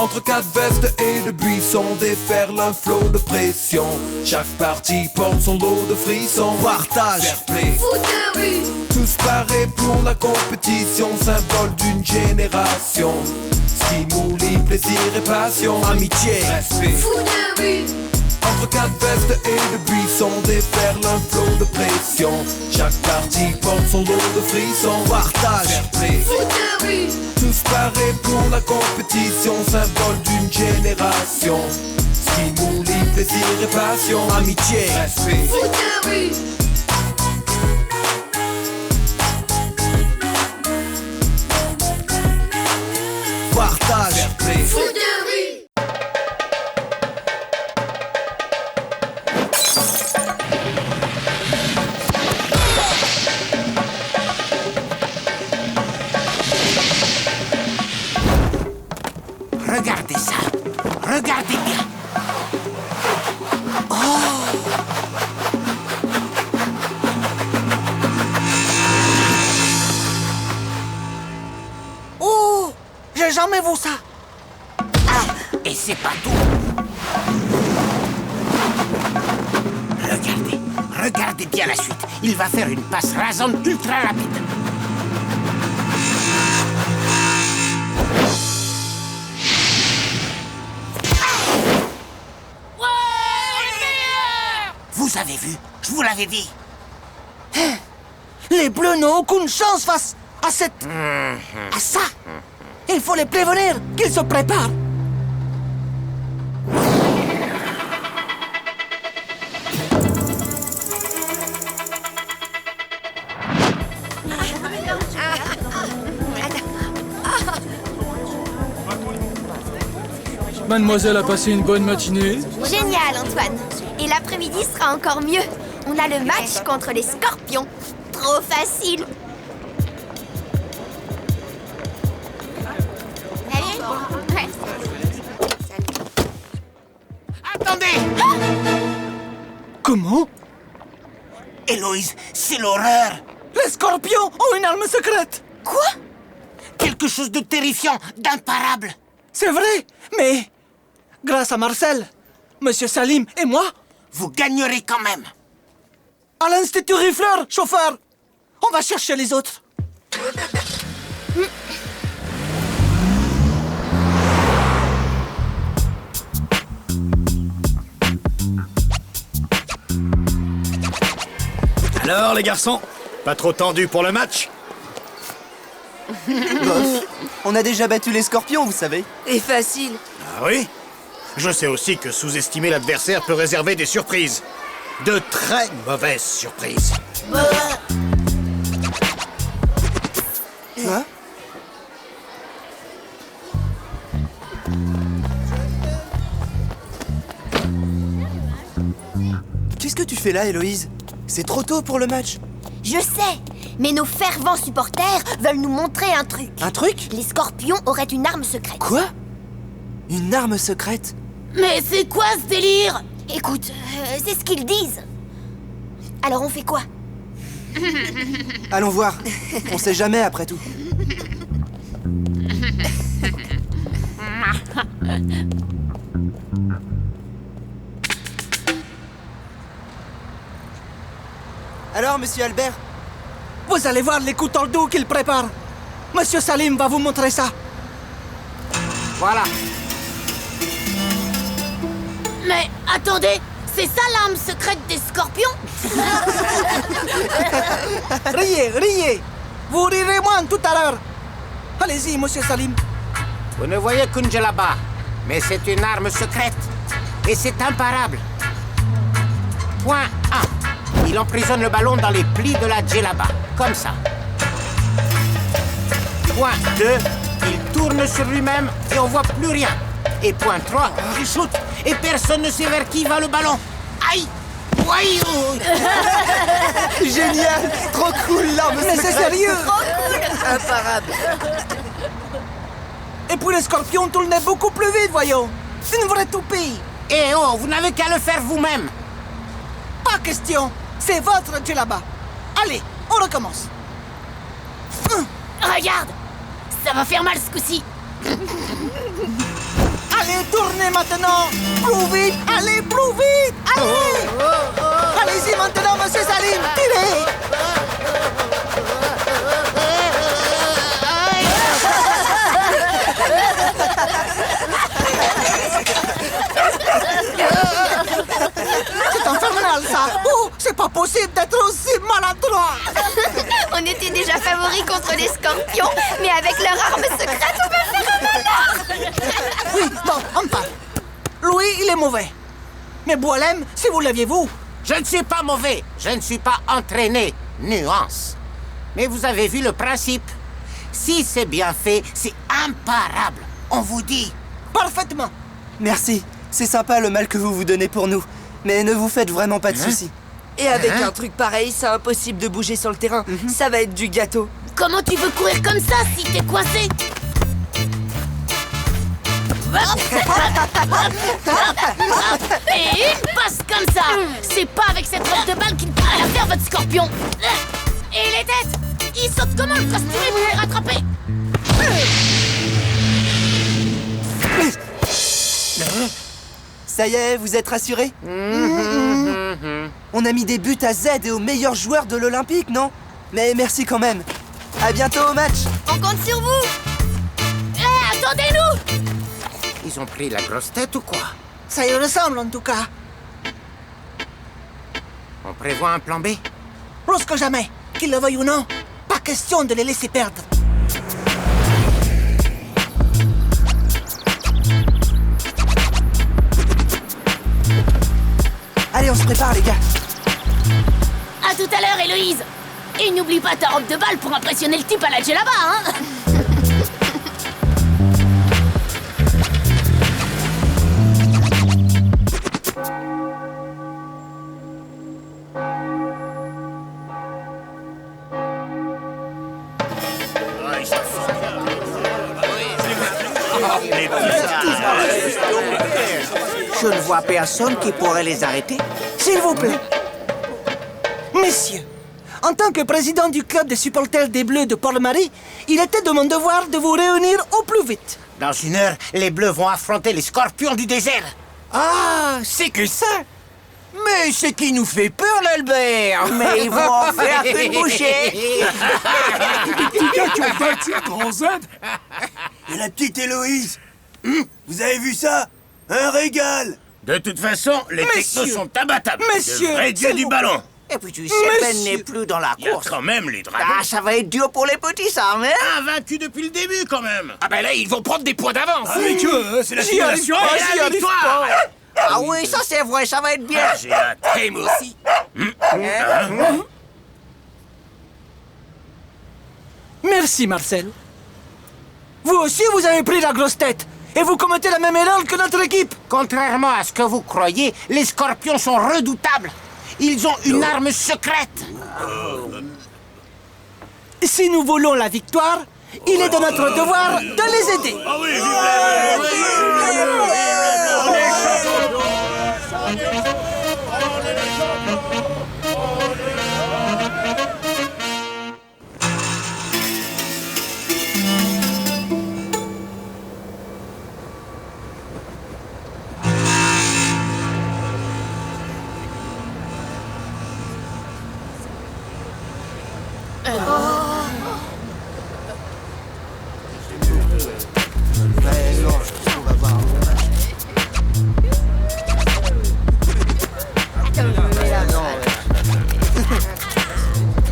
Entre quatre vestes et de buissons déferle un flot de pression. Chaque partie porte son lot de frissons. Partage, fair play, foot de rue, tous parés pour la compétition, symbole d'une génération. Stimuli, plaisir et passion, amitié, respect. foot de rue, Entre quatre vestes et de buissons déferle un flot de pression. Chaque partie porte son lot de frissons. partage, Fair play, foot de rue, tous parés pour la compétition, symbole d'une génération. Stimuli, plaisir et passion, amitié, respect. foot de rue, partage, Fair play, foot de rue. Regardez ça. Regardez bien. Oh, j'ai jamais vu ça. Et c'est pas tout. Regardez. Regardez bien la suite. Il va faire une passe rasante ultra rapide. Vous avez vu? Je vous l'avais dit. Les Bleus n'ont aucune chance face à cette... à ça. Il faut les prévenir qu'ils se préparent. Mademoiselle a passé une bonne matinée. Génial, Antoine. Et l'après-midi sera encore mieux. On a le match contre les Scorpions. Trop facile. Attendez! Comment? Héloïse, c'est l'horreur! Les Scorpions ont une arme secrète. Quoi? Quelque chose de terrifiant, d'imparable! C'est vrai, mais... grâce à Marcel, Monsieur Salim et moi, Vous gagnerez quand même! à l'Institut Riffleur, chauffeur, on va chercher les autres. Alors, les garçons, pas trop tendu pour le match? Bof, on a déjà battu les Scorpions, vous savez. Et facile. Ah oui? Je sais aussi que sous-estimer l'adversaire peut réserver des surprises. De très mauvaises surprises. Quoi? Qu'est-ce que tu fais là, Héloïse? C'est trop tôt pour le match. Je sais, mais nos fervents supporters veulent nous montrer un truc. Un truc? Les Scorpions auraient une arme secrète. Quoi? Une arme secrète? Mais c'est quoi ce délire? Écoute, c'est ce qu'ils disent. Alors on fait quoi? Allons voir. On sait jamais après tout. Alors, monsieur Albert? Vous allez voir les coups tordus qu'il prépare. Monsieur Salim va vous montrer ça. Voilà. Mais attendez, c'est ça l'arme secrète des Scorpions? Riez, riez. Vous rirez moins tout à l'heure. Allez-y, monsieur Salim. Vous ne voyez qu'une djellaba, mais c'est une arme secrète. Et c'est imparable. Point 1. Il emprisonne le ballon dans les plis de la djellaba, comme ça. Point 2. Il tourne sur lui-même et on voit plus rien. Et point 3. Il shoot et personne ne sait vers qui va le ballon. Aïe! Oui, oh. Génial! Trop cool, l'arme Mais c'est secrète. sérieux. Imparable. Et puis les Scorpions tournaient beaucoup plus vite, voyons. Une vraie toupie. Eh oh, vous n'avez qu'à le faire vous-même. Pas question. C'est votre djellaba. Allez, on recommence. Regarde, ça va faire mal ce coup-ci. Allez, tournez maintenant. Plus vite, allez, plus vite. Allez. Allez-y maintenant, monsieur Salim, tirez. C'est infernal, ça. Oh, c'est pas possible d'être aussi maladroit. On était déjà favoris contre les scorpions, mais avec leur arme secrète, on peut faire un malheur. Oui, bon, on parle. Louis, il est mauvais. Mais Boilem, si vous l'aviez, vous. Je ne suis pas mauvais, je ne suis pas entraîné. Nuance. Mais vous avez vu le principe. Si c'est bien fait, c'est imparable. On vous dit. Parfaitement. Merci. C'est sympa le mal que vous vous donnez pour nous. Mais ne vous faites vraiment pas de soucis. Et avec un truc pareil, c'est impossible de bouger sur le terrain. Ça va être du gâteau. Comment tu veux courir comme ça si t'es coincé? Et une passe comme ça. C'est pas avec cette robe de balle qu'il pourra la faire, votre scorpion. Et les têtes, il saute comment le costumé pour les rattraper? Ça y est, vous êtes rassurés? On a mis des buts à Z et aux meilleurs joueurs de l'Olympique, non? Mais merci quand même. À bientôt au match. On compte sur vous. Attendez-nous! Ils ont pris la grosse tête ou quoi? Ça y ressemble, en tout cas. On prévoit un plan B? Plus que jamais, qu'ils le veuillent ou non, pas question de les laisser perdre. Allez, on se prépare, les gars. À tout à l'heure, Héloïse! Et n'oublie pas ta robe de balle pour impressionner le type à la djellaba, hein! Je ne vois personne qui pourrait les arrêter. S'il vous plaît. Messieurs, en tant que président du club des supporters des Bleus de Port-le-Marie, il était de mon devoir de vous réunir au plus vite. Dans une heure, les Bleus vont affronter les scorpions du désert. Ah, c'est que ça. Mais c'est qui nous fait peur, l'Albert. Mais ils vont en faire une bouchée. Des gars qui ont bâti le grand Z. Et la petite Héloïse. Vous avez vu ça? Un régal. De toute façon, les technos sont imbattables. Messieurs, Le vrai dieu du ballon. Et puis tu sais, Ben n'est plus dans la Il y a course. quand même les dragons. Ah, ça va être dur pour les petits, ça, hein? Invaincu depuis le début, quand même. Ah ben là, ils vont prendre des points d'avance. Avec eux, c'est la simulation. Et la victoire. Ah oui, ça c'est vrai, ça va être bien. Ah, j'ai hâte. Et moi aussi. Merci, Marcel. Vous aussi, vous avez pris la grosse tête. Et vous commettez la même erreur que notre équipe. Contrairement à ce que vous croyez, les scorpions sont redoutables. Ils ont une arme secrète. Si nous voulons la victoire, il est de notre devoir de les aider. Ah oui,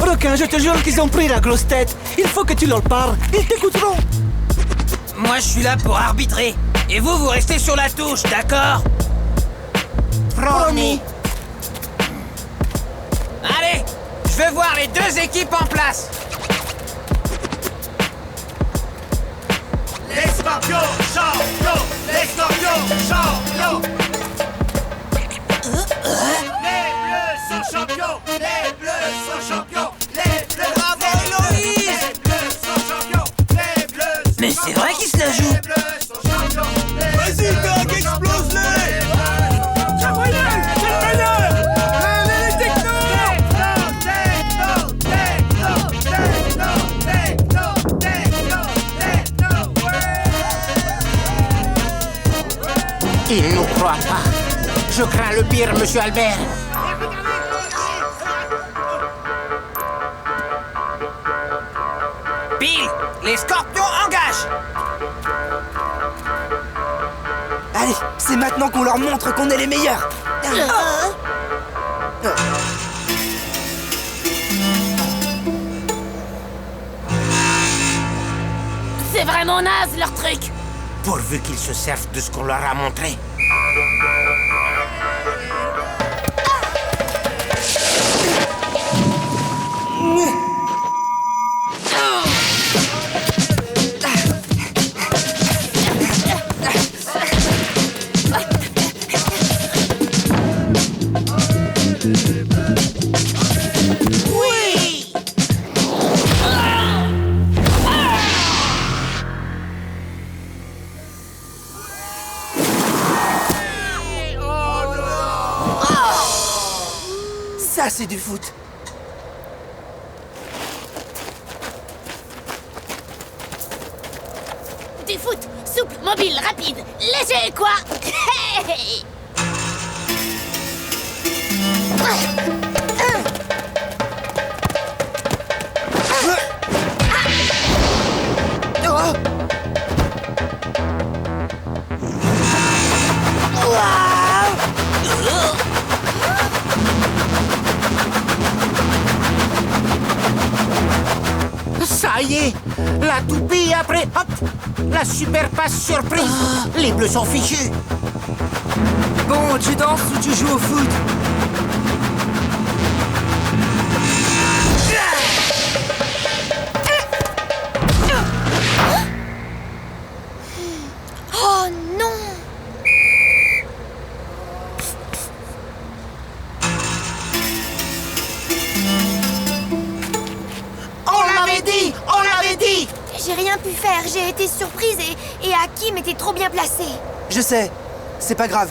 Requin, je te jure qu'ils ont pris la grosse tête. Il faut que tu leur parles. Ils t'écouteront. Moi, je suis là pour arbitrer. Et vous, vous restez sur la touche, d'accord? Promis. Allez, je veux voir les deux équipes en place. Les scorpions champions. Les scorpions champions. Les bleus sont champions. Les bleus sont champions. Les bleus. Bravo, Héloïse. Les bleus sont champions. Les bleus. Mais c'est vrai qu'ils se la jouent. Les bleus sont champions. Vas-y, Doc, explose-les. Il nous croit pas. Je crains le pire, monsieur Albert. Bill, les scorpions engagent. Allez, c'est maintenant qu'on leur montre qu'on est les meilleurs. C'est vraiment naze, leur truc. Pourvu qu'ils se servent de ce qu'on leur a montré. Ça, c'est du foot. Du foot, souple, mobile, rapide, léger, quoi. Ça y est, la toupie après, hop, la super passe surprise. Les bleus sont fichus. Bon, tu danses ou tu joues au foot? Oh non! On l'avait dit, on l'avait dit. J'ai rien pu faire, j'ai été surprise et Hakim était trop bien placé. Je sais, c'est pas grave.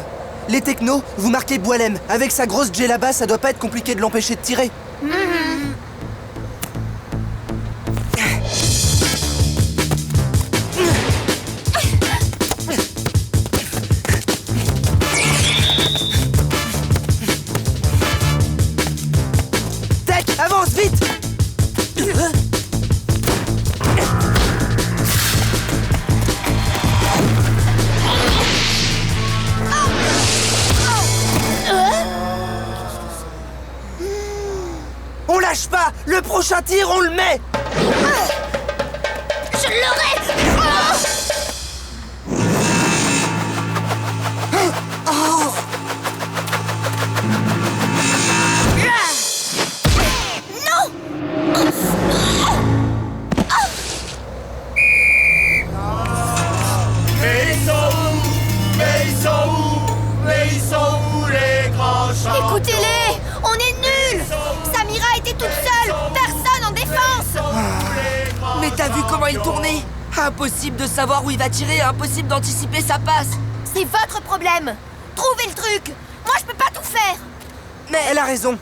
Les technos, vous marquez Boilem. Avec sa grosse djellaba, ça doit pas être compliqué de l'empêcher de tirer. Tech, avance vite! On lâche pas! Le prochain tir, on le met! Je l'aurai. Écoutez-les! On est nuls! Samira était toute seule! Personne en défense! Mais t'as vu comment il tournait? Impossible de savoir où il va tirer, impossible d'anticiper sa passe. C'est votre problème! Trouvez le truc! Moi, je peux pas tout faire! Mais elle a raison.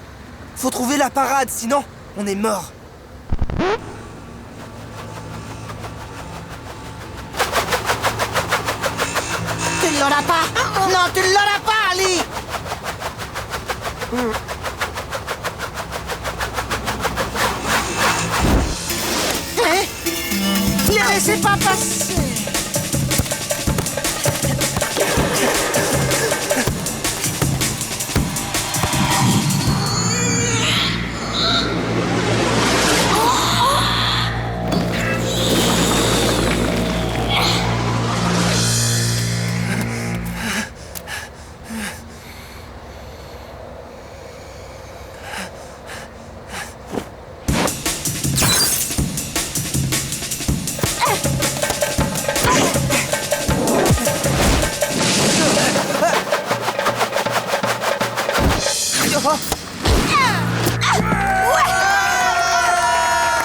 Faut trouver la parade, sinon, on est mort. Tu ne l'auras pas. Non, tu ne l'auras pas, Ali. Hein? Ne laissez pas passer.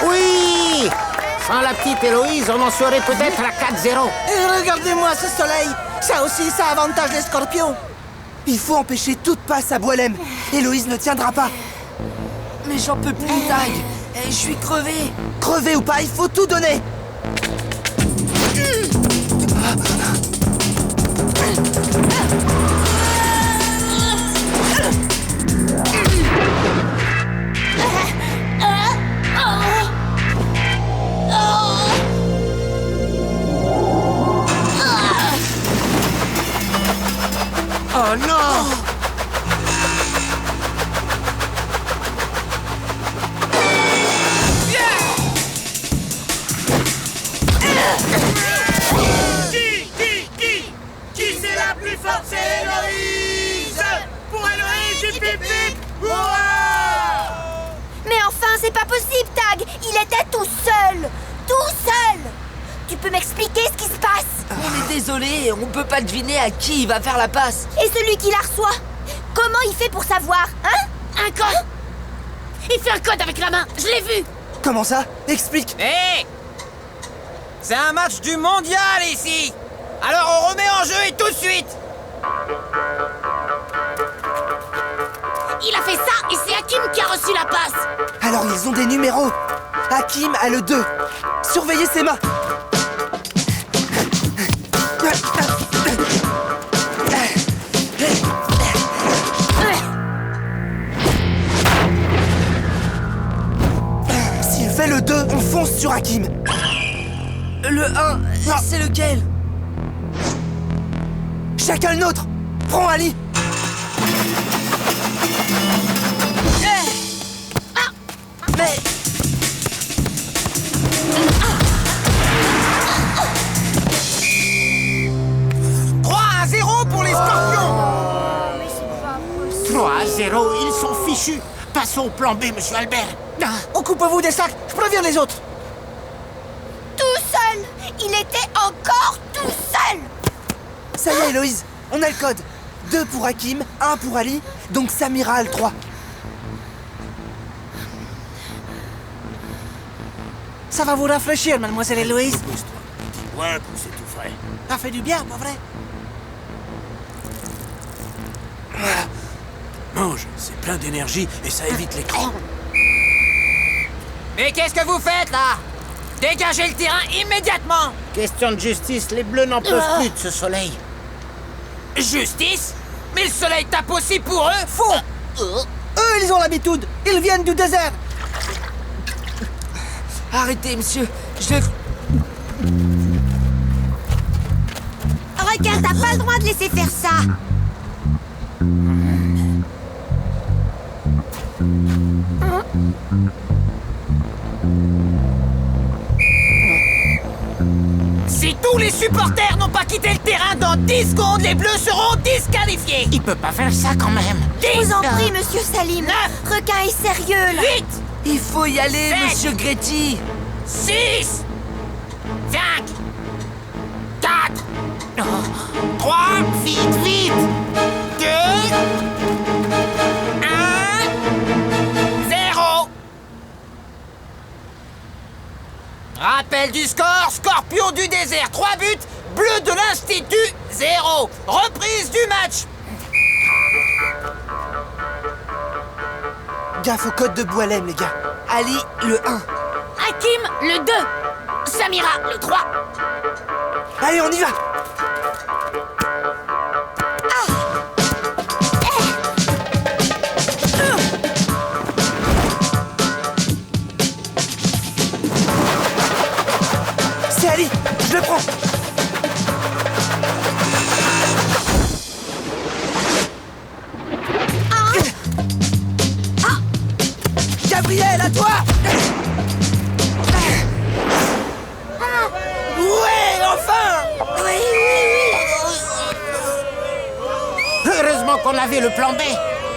Oui! Sans la petite Héloïse, on en serait peut-être à 4-0. Et regardez-moi ce soleil. Ça aussi, ça avantage les scorpions. Il faut empêcher toute passe à Boilem. Héloïse ne tiendra pas. Mais j'en peux plus, Tag. Je suis crevé. Crever ou pas, il faut tout donner. Oh non! Qui c'est la plus forte? C'est Héloïse! Pour Héloïse, hip hip hip! Hurrah! Mais enfin, c'est pas possible, Tag. Il était tout seul. Tout seul. Tu peux m'expliquer ce qui se passe? On est désolé, on peut pas deviner à qui il va faire la passe. Et celui qui la reçoit, comment il fait pour savoir, hein? Un code. Il fait un code avec la main, je l'ai vu. Comment ça? Explique. Hé! C'est un match du mondial ici! Alors on remet en jeu et tout de suite! Il a fait ça et c'est Hakim qui a reçu la passe. Alors ils ont des numéros. Hakim a le 2. Surveillez ses mains. S'il fait le 2, on fonce sur Hakim. Le 1, c'est lequel? Chacun le nôtre. Prends Ali. Mais... 3-0 pour les Scorpions! 3-0, ils sont fichus. Passons au plan B, monsieur Albert. Occupez-vous des sacs, je préviens les autres! Tout seul. Il était encore tout seul. Ça y est, Héloïse. On a le code. 2 pour Hakim, 1 pour Ali. Donc Samira a le 3. Ça va vous rafraîchir, mademoiselle Héloïse. Ouais, poussez tout frais. Ça fait du bien, pas vrai? Mange, c'est plein d'énergie et ça évite les crampes. Mais qu'est-ce que vous faites, là? Dégagez le terrain immédiatement! Question de justice, les Bleus n'en peuvent plus de ce soleil. Justice? Mais le soleil tape aussi pour eux? Faux! Eux, ils ont l'habitude. Ils viennent du désert. Arrêtez, monsieur. Regarde, t'as pas le droit de laisser faire ça. Si tous les supporters n'ont pas quitté le terrain dans 10 secondes, les Bleus seront disqualifiés. Il peut pas faire ça quand même. Je vous en prie, monsieur Salim. 9, Requin est sérieux, là. 8, Il faut y aller, 7. monsieur Gretty. 6, 5, 4, 3, Vite, vite! 2, 1, 0. Rappel du score, Scorpion du désert, 3 buts, Bleu de l'Institut, 0. Reprise du match. Gaffe au code de Boilem, les gars. Ali, le 1. Hakim, le 2. Samira, le 3. Allez, on y va. C'est Ali. Je le prends. Gabriel, à toi. Ouais, enfin. Heureusement qu'on avait le plan B.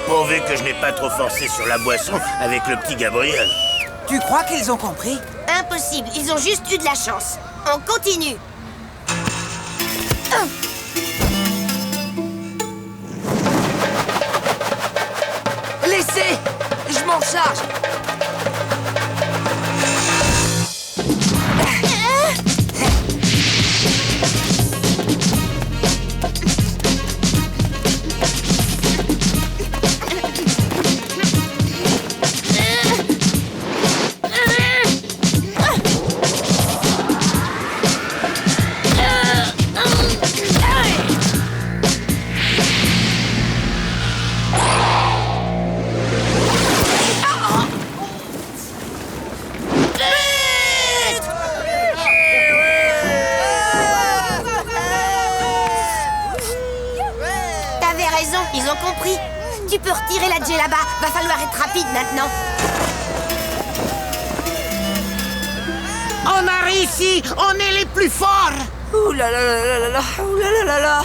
Pourvu que je n'ai pas trop forcé sur la boisson avec le petit Gabriel. Tu crois qu'ils ont compris? Impossible, ils ont juste eu de la chance. On continue. Laissez. Je m'en charge. raison, ils ont compris. Tu peux retirer la djellaba, va falloir être rapide maintenant. On a réussi! On est les plus forts! Ouh là là là là là là, ouh là là là là.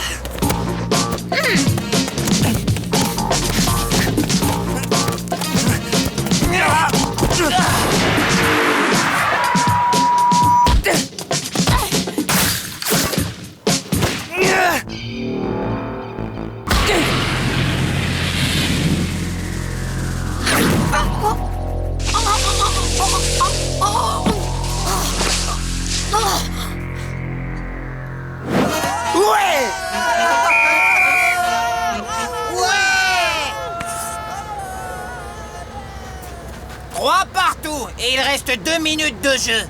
Trois partout, et il reste 2 minutes de jeu.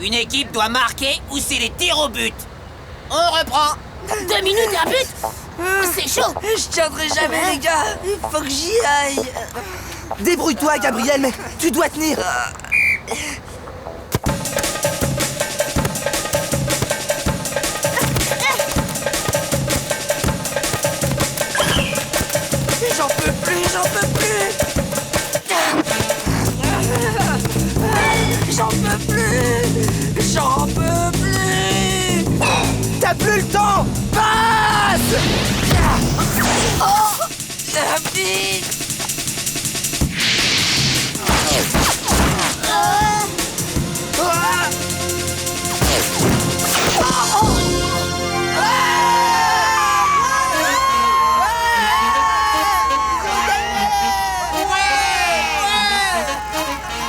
Une équipe doit marquer ou c'est les tirs au but. On reprend. 2 minutes et un but? C'est chaud. Je tiendrai jamais, les gars. Il faut que j'y aille. Débrouille-toi, Gabriel, mais tu dois tenir. J'en peux plus, j'en peux plus. J'en peux plus. J'en peux plus. T'as plus le temps. Passe. Vite.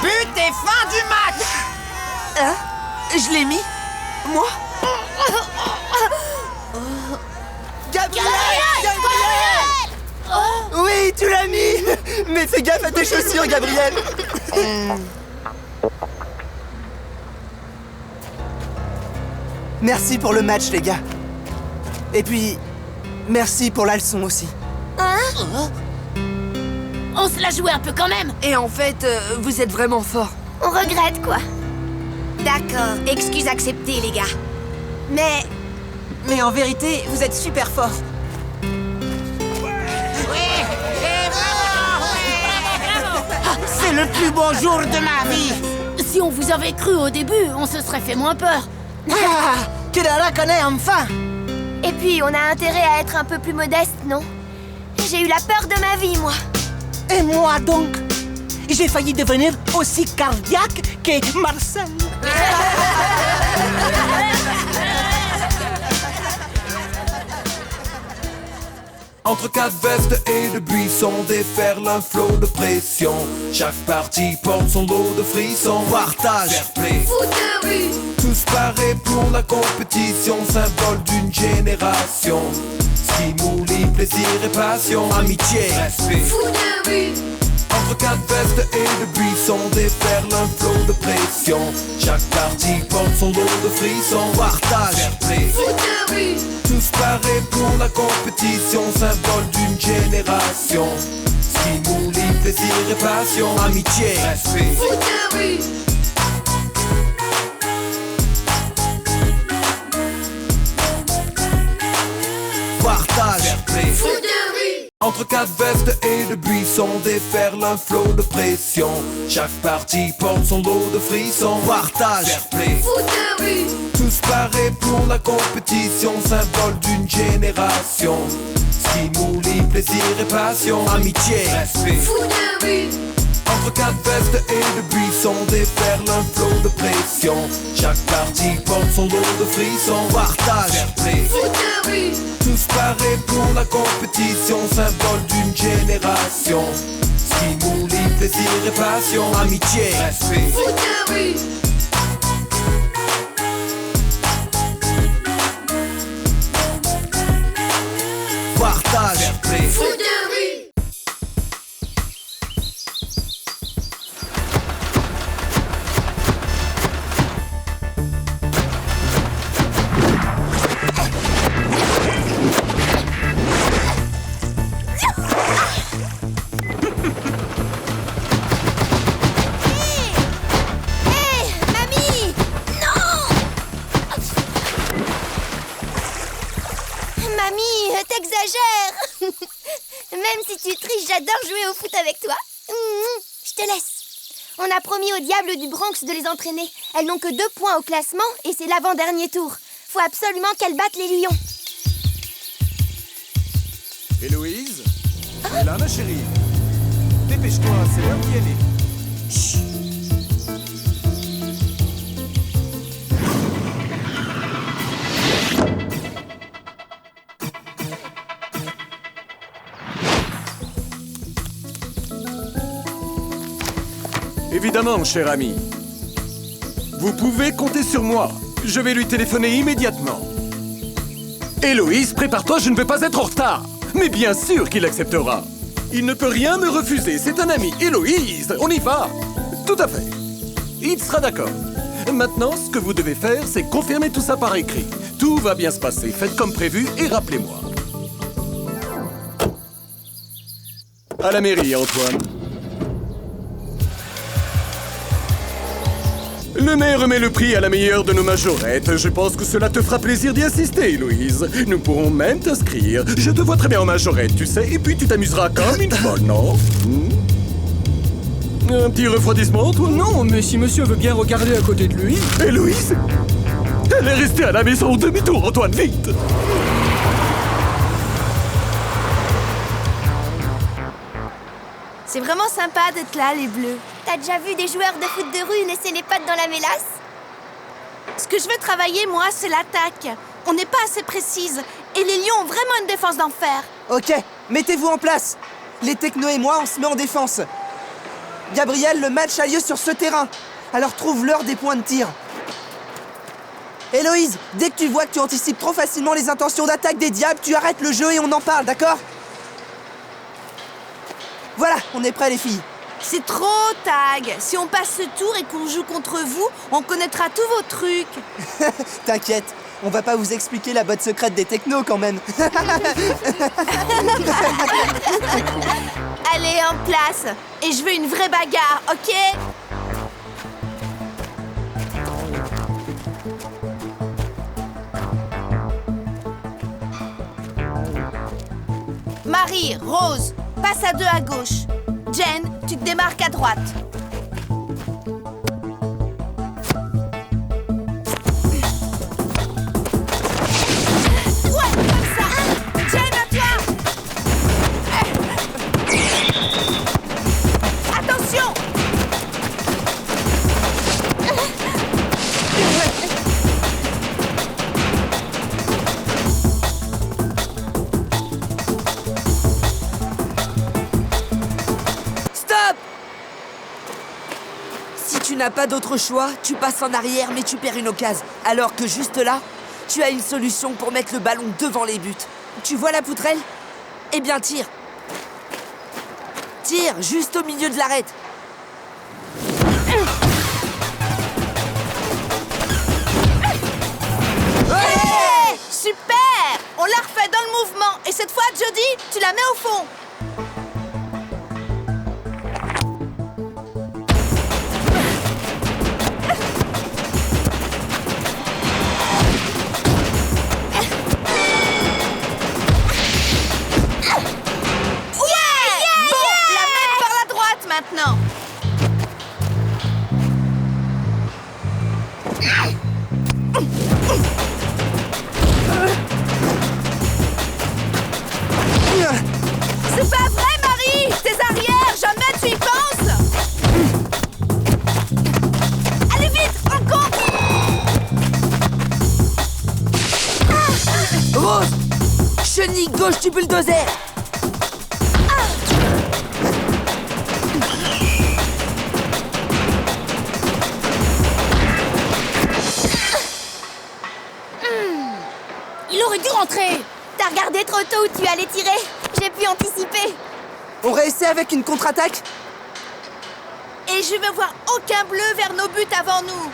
But et fin du match. Hein? Je l'ai mis? Moi? Gabriel! Oui, tu l'as mis. Mais fais gaffe à tes chaussures, Gabriel. Merci pour le match, les gars. Et puis, merci pour la leçon aussi. On se l'a joué un peu quand même. Et en fait, vous êtes vraiment forts. On regrette, quoi. D'accord, excuse acceptée, les gars. Mais en vérité, vous êtes super forts. C'est le plus beau jour de ma vie. Si on vous avait cru au début, on se serait fait moins peur. Tu la reconnais enfin. Et puis, on a intérêt à être un peu plus modeste, non? J'ai eu la peur de ma vie, moi. Et moi donc? J'ai failli devenir aussi cardiaque que Marcel. Entre quatre vestes et de buissons déferle un flot de pression. Chaque partie porte son lot de frissons. Partage, fair play, Foot de rue, tous parés pour la compétition, symbole d'une génération. Stimuli, plaisir et passion, amitié, respect. foot de rue, Entre quatre vestes et de buissons déferle un flot de pression. Chaque partie porte son lot de frissons. Partage, fair play, foot de rue, tous parés pour la compétition, symbole d'une génération. Stimuli, plaisir et passion, amitié, respect. foot de rue, Partage, fair play. foot de rue, Entre quatre vestes et de buissons déferle un flot de pression. Chaque partie porte son lot de frissons. Partage, fair play, foot de rue, tous parés pour la compétition, symbole d'une génération. Stimuli, plaisir et passion, amitié, respect. foot de rue, Entre quatre vestes et de buissons déferle un flot de pression. Chaque partie porte son lot de frissons. Partage, fair play, foot de rue, tous parés pour la compétition, symbole d'une génération. Stimuli, plaisir et passion, amitié, respect. foot de rue, Partage, fair play. foot de rue. Hé, mamie! Non! Rami, t'exagères. Même si tu triches, j'adore jouer au foot avec toi. Je te laisse. On a promis aux Diables du Bronx de les entraîner. Elles n'ont que 2 points au classement et c'est l'avant-dernier tour. Faut absolument qu'elles battent les Lions. Héloïse, elle est là, ma chérie. Dépêche-toi, c'est l'heure d'y aller. Chut. Évidemment, cher ami. Vous pouvez compter sur moi. Je vais lui téléphoner immédiatement. Héloïse, prépare-toi, je ne vais pas être en retard. Mais bien sûr qu'il acceptera. Il ne peut rien me refuser, c'est un ami. Héloïse, on y va. Tout à fait. Il sera d'accord. Maintenant, ce que vous devez faire, c'est confirmer tout ça par écrit. Tout va bien se passer, faites comme prévu et rappelez-moi. À la mairie, Antoine. Le maire remet le prix à la meilleure de nos majorettes. Je pense que cela te fera plaisir d'y assister, Héloïse. Nous pourrons même t'inscrire. Je te vois très bien en majorette, tu sais, et puis tu t'amuseras comme une folle, non? Un petit refroidissement, toi? Non, mais si monsieur veut bien regarder à côté de lui... Héloïse? Elle est restée à la maison au demi-tour, Antoine, vite! C'est vraiment sympa d'être là, les Bleus. T'as déjà vu des joueurs de foot de rue laisser les pattes dans la mélasse? Ce que je veux travailler, moi, c'est l'attaque. On n'est pas assez précise. Et les Lions ont vraiment une défense d'enfer. Ok, mettez-vous en place. Les Techno et moi, on se met en défense. Gabriel, le match a lieu sur ce terrain. Alors trouve l'heure des points de tir. Héloïse, dès que tu vois que tu anticipes trop facilement les intentions d'attaque des Diables, tu arrêtes le jeu et on en parle, d'accord? Voilà, on est prêts les filles. C'est trop, Tag. Si on passe ce tour et qu'on joue contre vous, on connaîtra tous vos trucs. T'inquiète, on va pas vous expliquer la botte secrète des Technos quand même. Allez, en place. Et je veux une vraie bagarre, ok? Marie, Rose, passe à 2 à gauche. Jen, tu te démarques à droite. Ouais, comme ça. Jen, à toi. Attention. Tu n'as pas d'autre choix, tu passes en arrière mais tu perds une occasion. Alors que juste là, tu as une solution pour mettre le ballon devant les buts. Tu vois la poutrelle? Eh bien tire. Tire juste au milieu de l'arête. Ouais! Super! On la refait dans le mouvement. Et cette fois, Jody, tu la mets au fond. Maintenant. C'est pas vrai, Marie! Tes arrières, jamais tu y penses! Allez vite, on compte! Rose! Chenille gauche du bulldozer! Il aurait dû rentrer! T'as regardé trop tôt où tu allais tirer. J'ai pu anticiper. On réessaie avec une contre-attaque? Et je veux voir aucun bleu vers nos buts avant nous!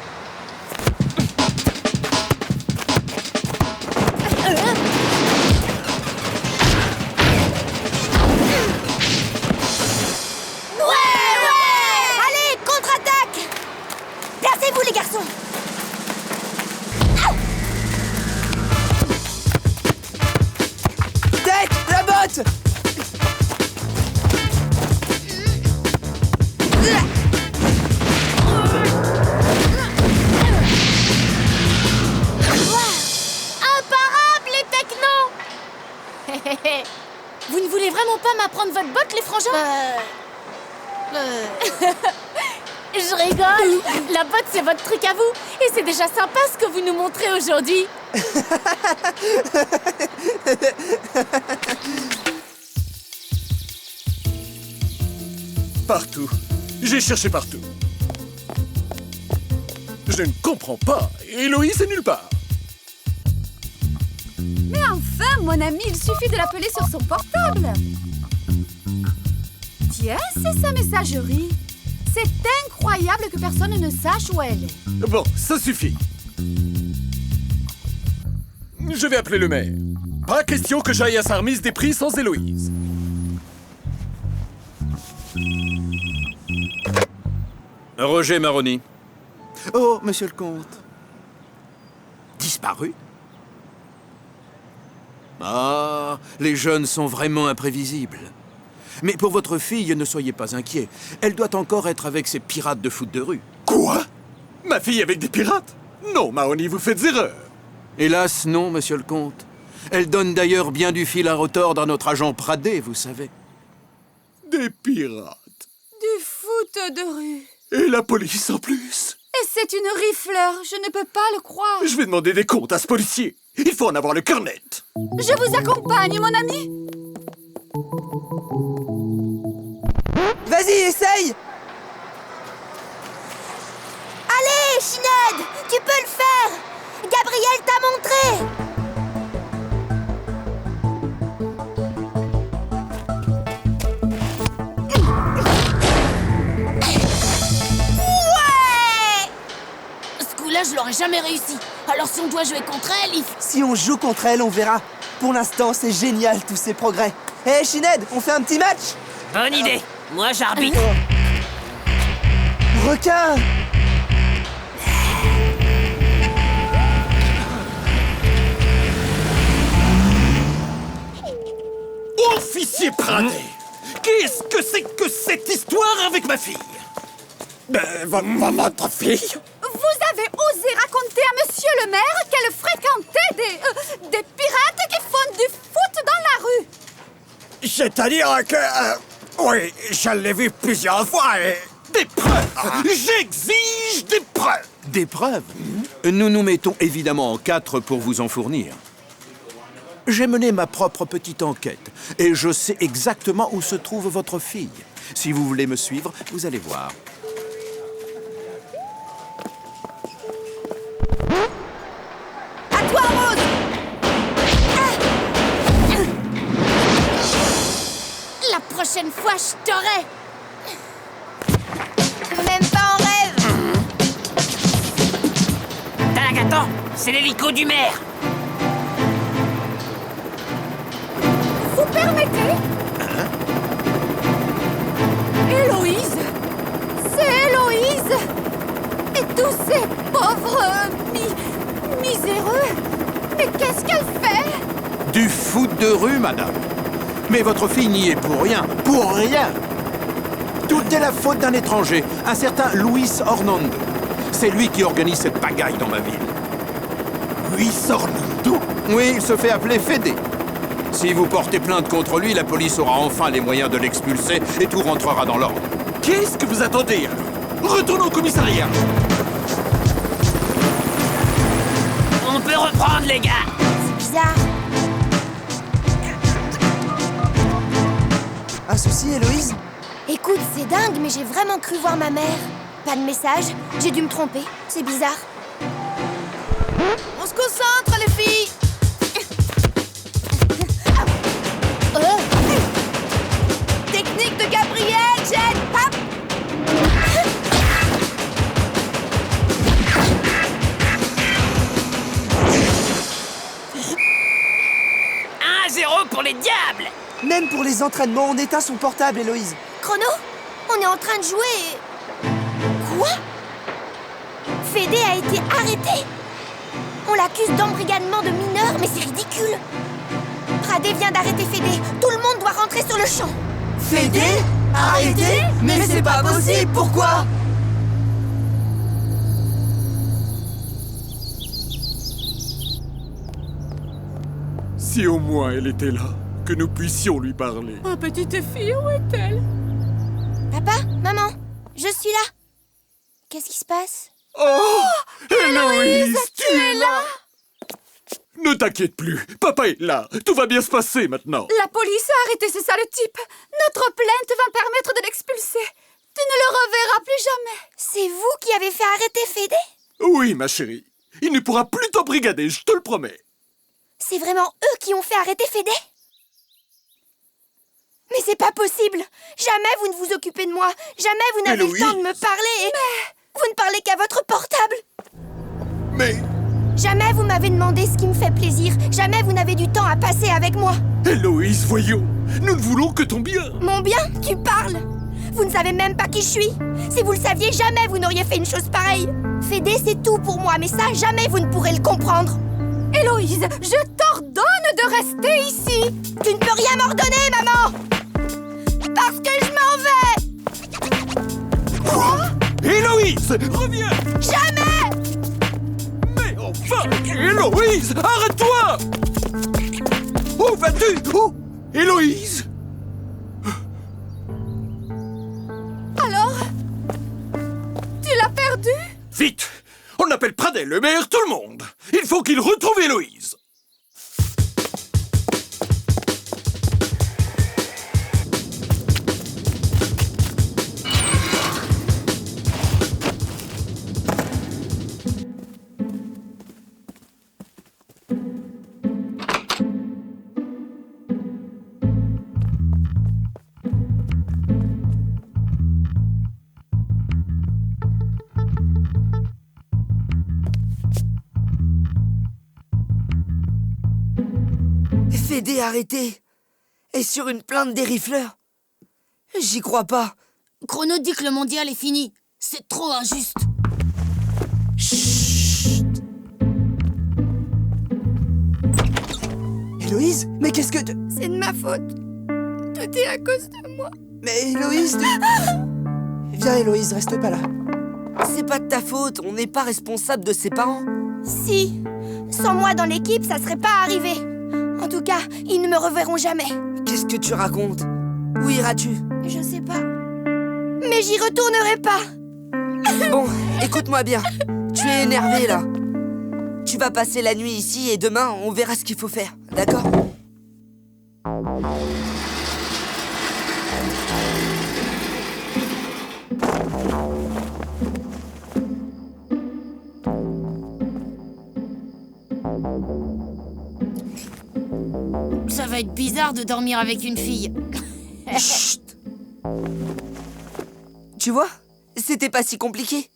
Ouais! Allez, contre-attaque! Placez-vous, les garçons! Vous ne voulez vraiment pas m'apprendre votre botte, les frangins? Je rigole. La botte, c'est votre truc à vous. Et c'est déjà sympa ce que vous nous montrez aujourd'hui. Partout. J'ai cherché partout. Je ne comprends pas. Héloïse est nulle part. Mais enfin, mon ami, il suffit de l'appeler sur son portable. Tiens, c'est sa messagerie. C'est incroyable que personne ne sache où elle est. Bon, ça suffit. Je vais appeler le maire. Pas question que j'aille à sa remise des prix sans Héloïse. Roger Maroni. Oh, monsieur le comte. Disparu? Ah, les jeunes sont vraiment imprévisibles. Mais pour votre fille, ne soyez pas inquiet. Elle doit encore être avec ces pirates de foot de rue. Quoi? Ma fille avec des pirates? Non, Mahoney, vous faites erreur. Hélas, non, monsieur le comte. Elle donne d'ailleurs bien du fil à retordre à notre agent Pradé, vous savez. Des pirates. Du foot de rue. Et la police en plus. Et c'est une rifleur, je ne peux pas le croire. Je vais demander des comptes à ce policier. Il faut en avoir le cœur net. Je vous accompagne, mon ami. Vas-y, essaye! Allez, Shined, tu peux le faire! Gabriel t'a montré! Ouais! Ce coup-là, je l'aurais jamais réussi. Alors si on doit jouer contre elle, il faut... Si on joue contre elle, on verra. Pour l'instant, c'est génial, tous ces progrès. Hé, Shined, on fait un petit match? Bonne idée. Moi, j'arbitre. Requin! Officier Pradé, qu'est-ce que c'est que cette histoire avec ma fille? Votre fille? Vous avez osé raconter à monsieur le maire qu'elle fréquentait des pirates qui font du foot dans la rue. C'est-à-dire que... oui, je l'ai vu plusieurs fois et... Des preuves! J'exige des preuves! Des preuves? Nous nous mettons évidemment en quatre pour vous en fournir. J'ai mené ma propre petite enquête et je sais exactement où se trouve votre fille. Si vous voulez me suivre, vous allez voir. À toi, Rose! La prochaine fois, je t'aurai. Même pas en rêve! Attends, c'est l'hélico du maire. Vous permettez? Héloïse! C'est Héloïse! Et tous ces pauvres... miséreux! Mais qu'est-ce qu'elle fait? Du foot de rue, madame. Mais votre fille n'y est pour rien. Pour rien! Tout est la faute d'un étranger, un certain Luis Orlando. C'est lui qui organise cette pagaille dans ma ville. Luis Orlando? Oui, il se fait appeler Fédé. Si vous portez plainte contre lui, la police aura enfin les moyens de l'expulser et tout rentrera dans l'ordre. Qu'est-ce que vous attendez? Retournons au commissariat. On peut reprendre, les gars. C'est bizarre. Un souci, Héloïse? Écoute, c'est dingue, mais j'ai vraiment cru voir ma mère. Pas de message, j'ai dû me tromper. C'est bizarre. On se concentre, les filles. Technique de Gabriel, Jen, hop! 1-0 pour les diables. Même pour les entraînements, on éteint son portable, Héloïse. Chrono, on est en train de jouer et... Quoi? Fédé a été arrêté? On l'accuse d'embrigadement de mineurs, mais c'est ridicule. Pradé vient d'arrêter Fédé. Tout le monde doit rentrer sur le champ. Fédé? Arrêté? Mais c'est pas possible, pourquoi? Si au moins elle était là, que nous puissions lui parler. Ma petite fille, où est-elle? Papa, maman, je suis là. Qu'est-ce qui se passe? Oh, Héloïse, tu es là! Ne t'inquiète plus, papa est là. Tout va bien se passer maintenant. La police a arrêté ce sale type. Notre plainte va permettre de l'expulser. Tu ne le reverras plus jamais. C'est vous qui avez fait arrêter Fédé? Oui, ma chérie. Il ne pourra plus t'embrigader, je te le promets. C'est vraiment eux qui ont fait arrêter Fédé? Mais c'est pas possible. Jamais vous ne vous occupez de moi. Jamais vous n'avez le temps de me parler et... Vous ne parlez qu'à votre portable. Mais... Jamais vous m'avez demandé ce qui me fait plaisir. Jamais vous n'avez du temps à passer avec moi. Héloïse, voyons. Nous ne voulons que ton bien. Mon bien? Tu parles? Vous ne savez même pas qui je suis. Si vous le saviez, jamais vous n'auriez fait une chose pareille. Fédé, c'est tout pour moi, mais ça, jamais vous ne pourrez le comprendre. Héloïse, je t'ordonne de rester ici. Tu ne peux rien m'ordonner, maman. Parce que je m'en vais. Quoi? Héloïse, reviens. Jamais. Mais enfin, Héloïse, arrête-toi. Où vas-tu? Où? Héloïse? Alors? Tu l'as perdu? Vite! On appelle Pradel, le maire, tout le monde! Il faut qu'il retrouve Héloïse! Fédé arrêté. Et sur une plainte des rifleurs. J'y crois pas. Chrono dit que le mondial est fini. C'est trop injuste. Chut. Héloïse, mais qu'est-ce que... C'est de ma faute. Tout est à cause de moi. Mais Héloïse... Viens Héloïse, reste pas là. C'est pas de ta faute, on n'est pas responsable de ses parents. Si. Sans moi dans l'équipe, ça serait pas arrivé. En tout cas, ils ne me reverront jamais. Qu'est-ce que tu racontes? Où iras-tu? Je sais pas. Mais j'y retournerai pas. Bon, écoute-moi bien. Tu es énervé, là. Tu vas passer la nuit ici et demain, on verra ce qu'il faut faire. D'accord? Ça va être bizarre de dormir avec une fille. Chut. Tu vois? C'était pas si compliqué.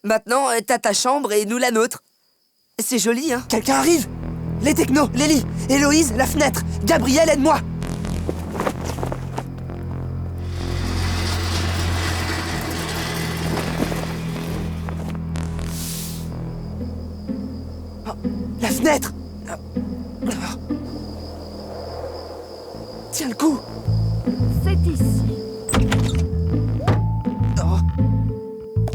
Maintenant, t'as ta chambre et nous la nôtre. C'est joli, hein? Quelqu'un arrive! Les technos, Lélie, Héloïse, la fenêtre. Gabriel, aide-moi! Oh, la fenêtre! Tiens le coup! C'est ici.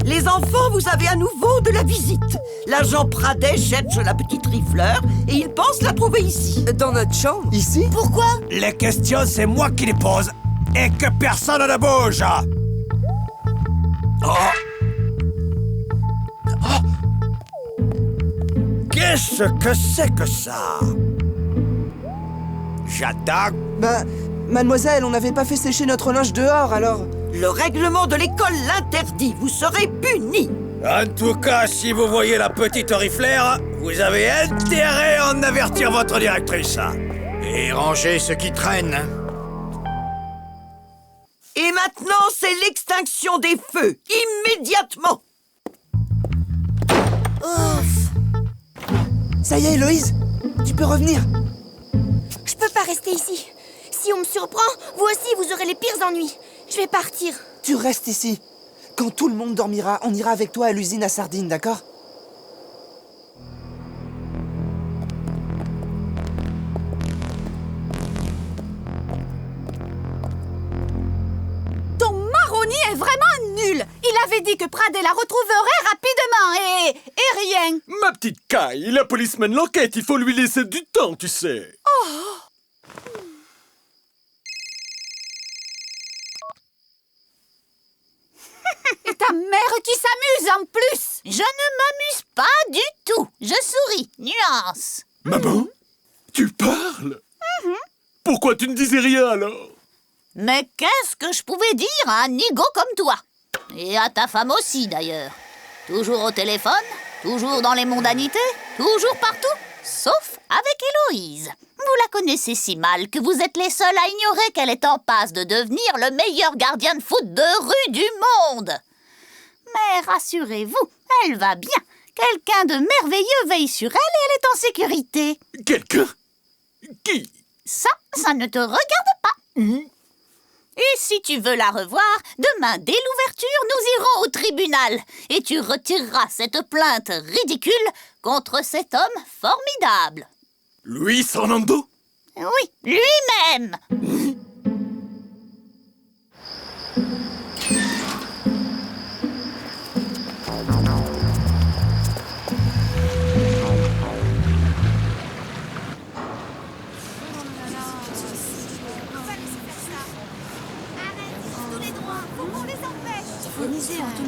Les enfants, vous avez à nouveau de la visite. L'agent Pradet cherche la petite rifleur et il pense la trouver ici. Dans notre chambre? Ici? Pourquoi? Les questions, c'est moi qui les pose. Et que personne ne bouge. Qu'est-ce que c'est que ça? J'attaque. Bah, mademoiselle, on n'avait pas fait sécher notre linge dehors, alors... Le règlement de l'école l'interdit. Vous serez punis. En tout cas, si vous voyez la petite rifleur, vous avez intérêt à en avertir votre directrice. Et rangez ce qui traîne. Et maintenant, c'est l'extinction des feux. Immédiatement. Ça y est, Héloïse, tu peux revenir. Je peux pas rester ici. Si on me surprend, vous aussi, vous aurez les pires ennuis. Je vais partir. Tu restes ici. Quand tout le monde dormira, on ira avec toi à l'usine à sardines, d'accord? Ton marronnier est vraiment nul. Il a m'avais dit que Pradet la retrouverait rapidement et rien. Ma petite caille, la police mène l'enquête, il faut lui laisser du temps, tu sais. Oh. Et ta mère qui s'amuse en plus. Je ne m'amuse pas du tout. Je souris. Nuance. Maman, tu parles? Pourquoi tu ne disais rien alors? Mais qu'est-ce que je pouvais dire à un nigo comme toi? Et à ta femme aussi, d'ailleurs. Toujours au téléphone, toujours dans les mondanités, toujours partout, sauf avec Héloïse. Vous la connaissez si mal que vous êtes les seuls à ignorer qu'elle est en passe de devenir le meilleur gardien de foot de rue du monde. Mais rassurez-vous, elle va bien. Quelqu'un de merveilleux veille sur elle et elle est en sécurité. Quelqu'un? Qui? Ça ne te regarde pas. Et si tu veux la revoir, demain, dès l'ouverture, nous irons au tribunal. Et tu retireras cette plainte ridicule contre cet homme formidable. Luis Hernando? Oui, lui-même.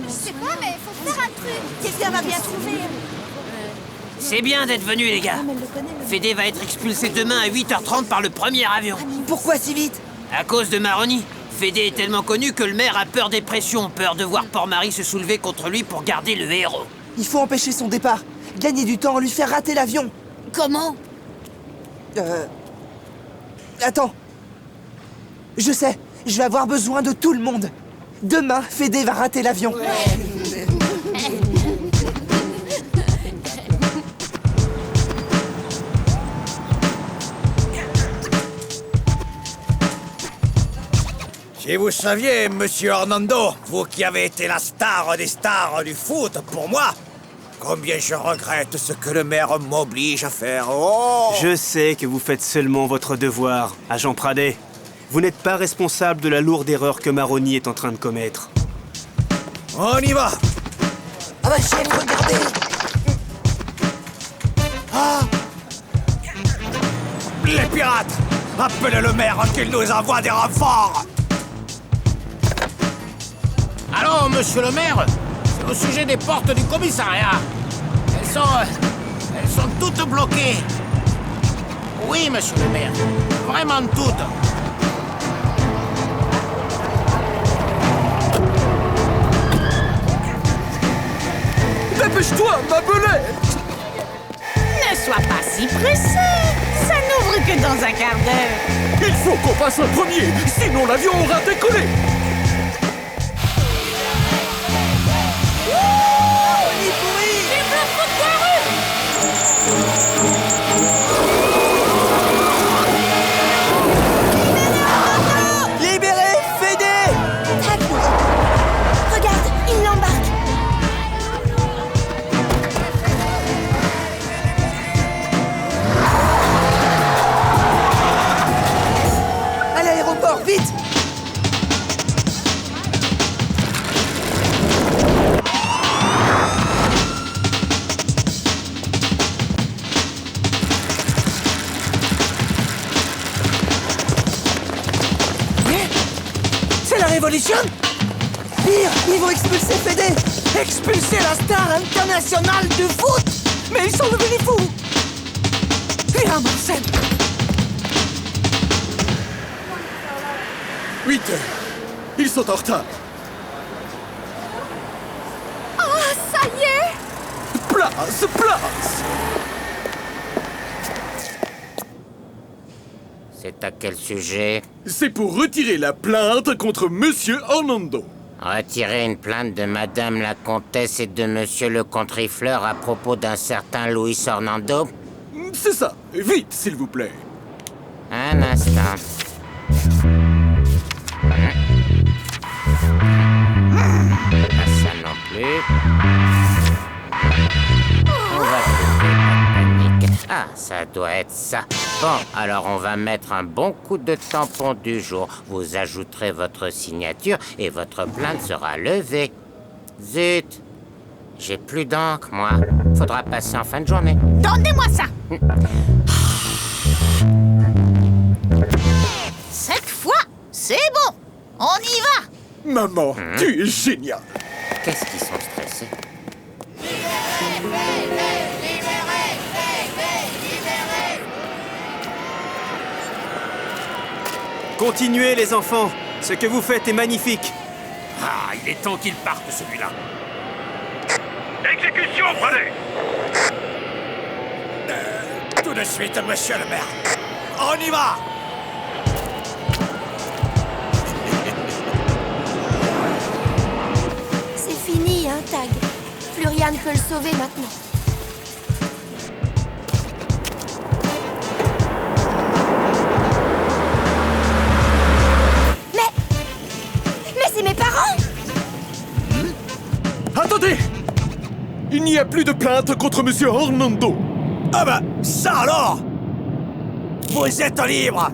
Je sais pas, mais faut faire un truc. Quelqu'un va bien trouver. C'est bien d'être venus, les gars. Fédé va être expulsé demain à 8h30 par le premier avion. Pourquoi si vite? À cause de Maroni. Fédé est tellement connu que le maire a peur des pressions, peur de voir Port-Marie se soulever contre lui pour garder le héros. Il faut empêcher son départ. Gagner du temps, lui faire rater l'avion. Comment? Attends. Je sais, je vais avoir besoin de tout le monde. Demain, Fédé va rater l'avion. Si vous saviez, monsieur Hernando, vous qui avez été la star des stars du foot pour moi, combien je regrette ce que le maire m'oblige à faire. Oh! Je sais que vous faites seulement votre devoir, agent Pradet. Vous n'êtes pas responsable de la lourde erreur que Maroni est en train de commettre. On y va! Ah bah chef, regardez! Ah! Les pirates! Appelez le maire qu'il nous envoie des renforts! Allô, monsieur le maire? C'est au sujet des portes du commissariat. Elles sont toutes bloquées. Oui, monsieur le maire. Vraiment toutes. Dépêche-toi, ma belette! Ne sois pas si pressé. Ça n'ouvre que dans un quart d'heure. Il faut qu'on passe un premier, sinon l'avion aura décollé! Libérez Fédé! Regarde, il l'embarque. À l'aéroport, vite! C'est la révolution? Pire, ils vont expulser Fédé! Expulser la star internationale du foot? Mais ils sont devenus fous! Viens, Marcel! 8 heures. Ils sont en retard. Ah, ça y est! Place, place! C'est à quel sujet? C'est pour retirer la plainte contre Monsieur Hernando. Retirer une plainte de Madame la Comtesse et de Monsieur le Contrifleur à propos d'un certain Luis Hernando? C'est ça. Vite, s'il vous plaît. Un instant. Pas ça non plus. On va trouver, pas de panique. Ah, ça doit être ça. Bon, alors on va mettre un bon coup de tampon du jour. Vous ajouterez votre signature et votre plainte sera levée. Zut. J'ai plus d'encre, moi. Faudra passer en fin de journée. Donnez-moi ça. Cette fois, c'est bon. On y va. Maman, tu es génial. Qu'est-ce qu'ils sont stressés? Continuez, les enfants. Ce que vous faites est magnifique. Ah, il est temps qu'il parte, celui-là. Exécution, prenez. Tout de suite, monsieur le maire. On y va. C'est fini, hein, Tag. Florian peut le sauver maintenant. Mais c'est mes parents! Attendez! Il n'y a plus de plainte contre Monsieur Hernando. Ah bah, ça alors! Vous êtes libre!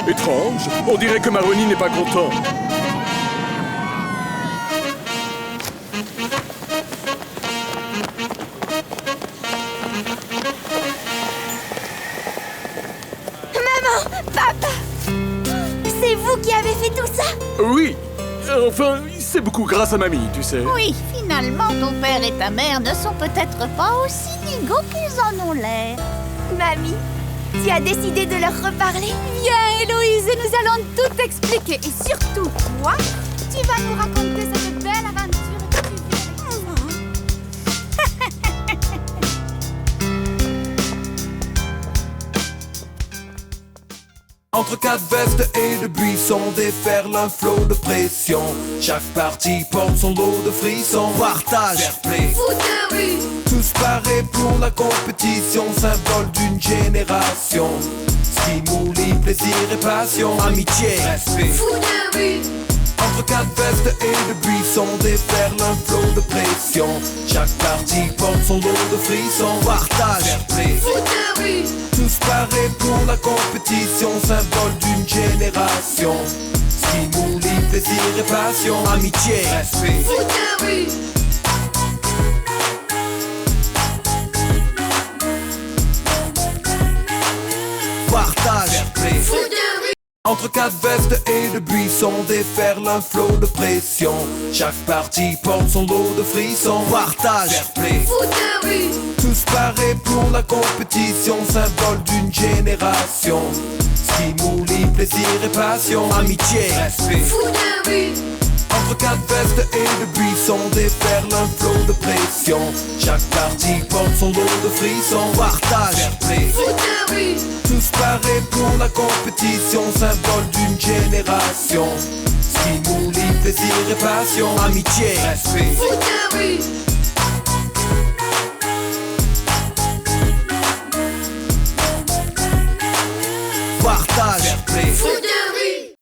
Étrange, on dirait que Maroni n'est pas content. Maman! Papa! C'est vous qui avez fait tout ça? Oui, enfin, c'est beaucoup grâce à mamie, tu sais. Oui, finalement, ton père et ta mère ne sont peut-être pas aussi nigauds qu'ils en ont l'air. Mamie, tu as décidé de leur reparler? Viens, Héloïse, et nous allons tout expliquer. Et surtout, toi, tu vas nous raconter cette belle aventure que tu vis avec moi. Entre quatre vestes et de buissons déferle un flot de pression. Chaque partie porte son lot de frissons. Partage, fair play, Foot de rue. tous parés pour la compétition, symbole d'une génération. Stimuli, plaisir et passion, amitié, respect. Foot de rue. Entre quatre vestes et de buissons déferle un flot de pression. Chaque partie porte son lot de frissons. Partage, fair play, Foot de rue. tous parés pour la compétition, symbole d'une génération. Stimuli, plaisir et passion, amitié, respect. Foot de rue. Partage, fair play. Foot de rue. Entre quatre vestes et de buissons déferle un flot de pression. Chaque partie porte son lot de frissons. Partage, fair play, Foot de rue. tous parés pour la compétition, symbole d'une génération. Stimuli, plaisir et passion, amitié, respect. Foot de rue. Entre quatre vestes et de buissons déferle un flot de pression. Chaque partie porte son lot de frissons. Partage, fair play, Foot de rue. tous parés pour la compétition, symbole d'une génération. Stimuli, plaisir et passion, amitié, respect. Foot de rue. Partage, fair play. Foot de rue.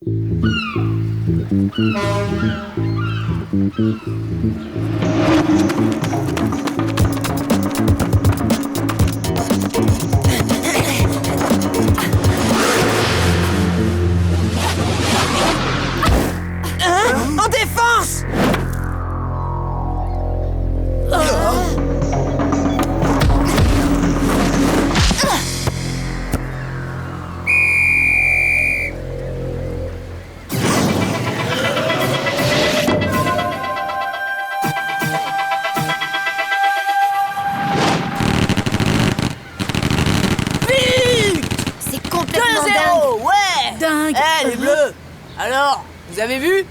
En défense! C'est complètement 2-0, dingue. ouais! Dingue. Eh, les bleus! Alors, vous avez vu?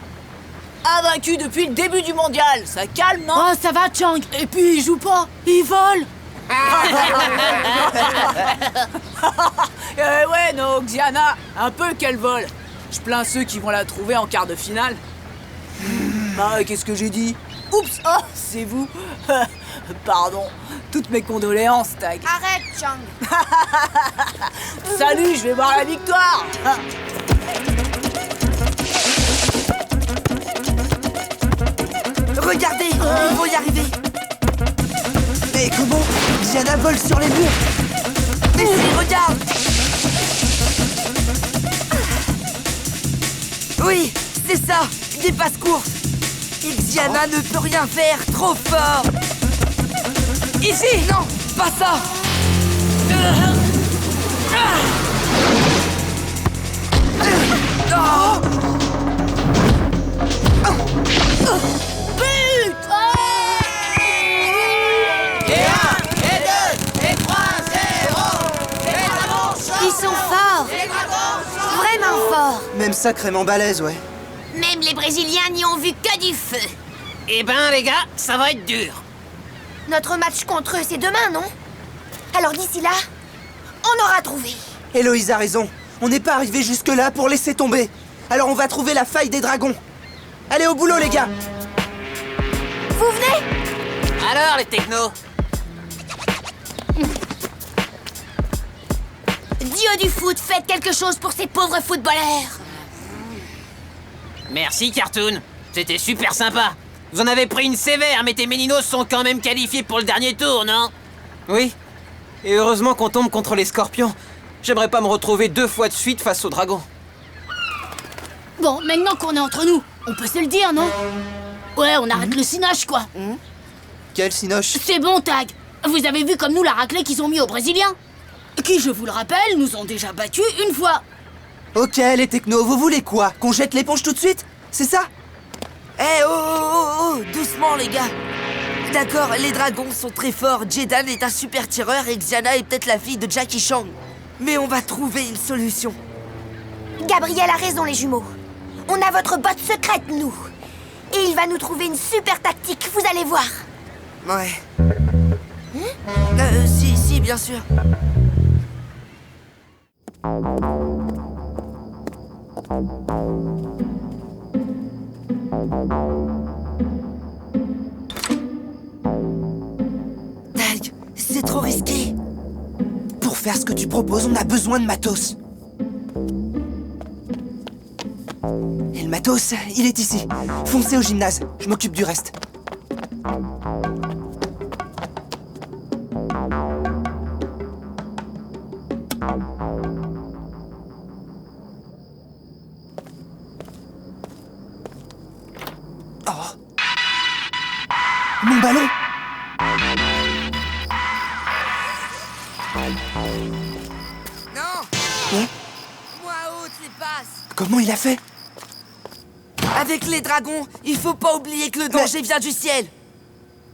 Invaincu depuis le début du mondial, ça calme, non? Oh, ça va, Chang. Et puis, il joue pas. Il vole. Ouais, non, Xiana, un peu qu'elle vole. Je plains ceux qui vont la trouver en quart de finale. Bah, qu'est-ce que j'ai dit? Oups, oh, c'est vous. Pardon, toutes mes condoléances, Tag. Arrête, Chang. Salut, je vais voir la victoire. Regardez, ils vont y arriver. Mais comment? Diana vole sur les murs. Mais si, regarde. Oui, C'est ça, des passes-courses. Et Xiana ne peut rien faire, trop fort. Ici. Non, pas ça. But! Et 1, et 2, et 3, 0. Les dragons sont Ils sont forts. Les dragons sont Vraiment forts. Même sacrément balèze, ouais. Même les Brésiliens n'y ont vu que du feu. Eh ben, les gars, ça va être dur. Notre match contre eux, c'est demain, non? Alors d'ici là, on aura trouvé. Héloïse a raison. On n'est pas arrivé jusque-là pour laisser tomber. Alors on va trouver la faille des dragons. Allez, au boulot, les gars. Vous venez? Alors, les technos? Dieu du foot, faites quelque chose pour ces pauvres footballeurs. Merci, Cartoon. C'était super sympa. Vous en avez pris une sévère, mais tes Méninos sont quand même qualifiés pour le dernier tour, non? Oui. Et heureusement qu'on tombe contre les scorpions. J'aimerais pas me retrouver 2 fois de suite face aux dragons. Bon, maintenant qu'on est entre nous, on peut se le dire, non? Ouais, on arrête le cinoche, quoi. Quel cinoche? C'est bon, Tag. Vous avez vu comme nous la raclée qu'ils ont mis aux Brésiliens? Qui, je vous le rappelle, nous ont déjà battus une fois. Ok, les technos, vous voulez quoi? Qu'on jette l'éponge tout de suite? C'est ça? Eh oh, doucement les gars. D'accord, les dragons sont très forts, Jedan est un super tireur et Xiana est peut-être la fille de Jackie Chan. Mais on va trouver une solution. Gabriel a raison, les jumeaux. On a votre botte secrète, nous. Et il va nous trouver une super tactique, vous allez voir. Ouais. Si, bien sûr. C'est trop risqué. Pour faire ce que tu proposes, on a besoin de matos. Et le matos, il est ici. Foncez au gymnase, je m'occupe du reste. Oh. Mon ballon! Non. Hein? Moi haute les passes. Comment il a fait? Avec les dragons, il faut pas oublier que le danger vient du ciel.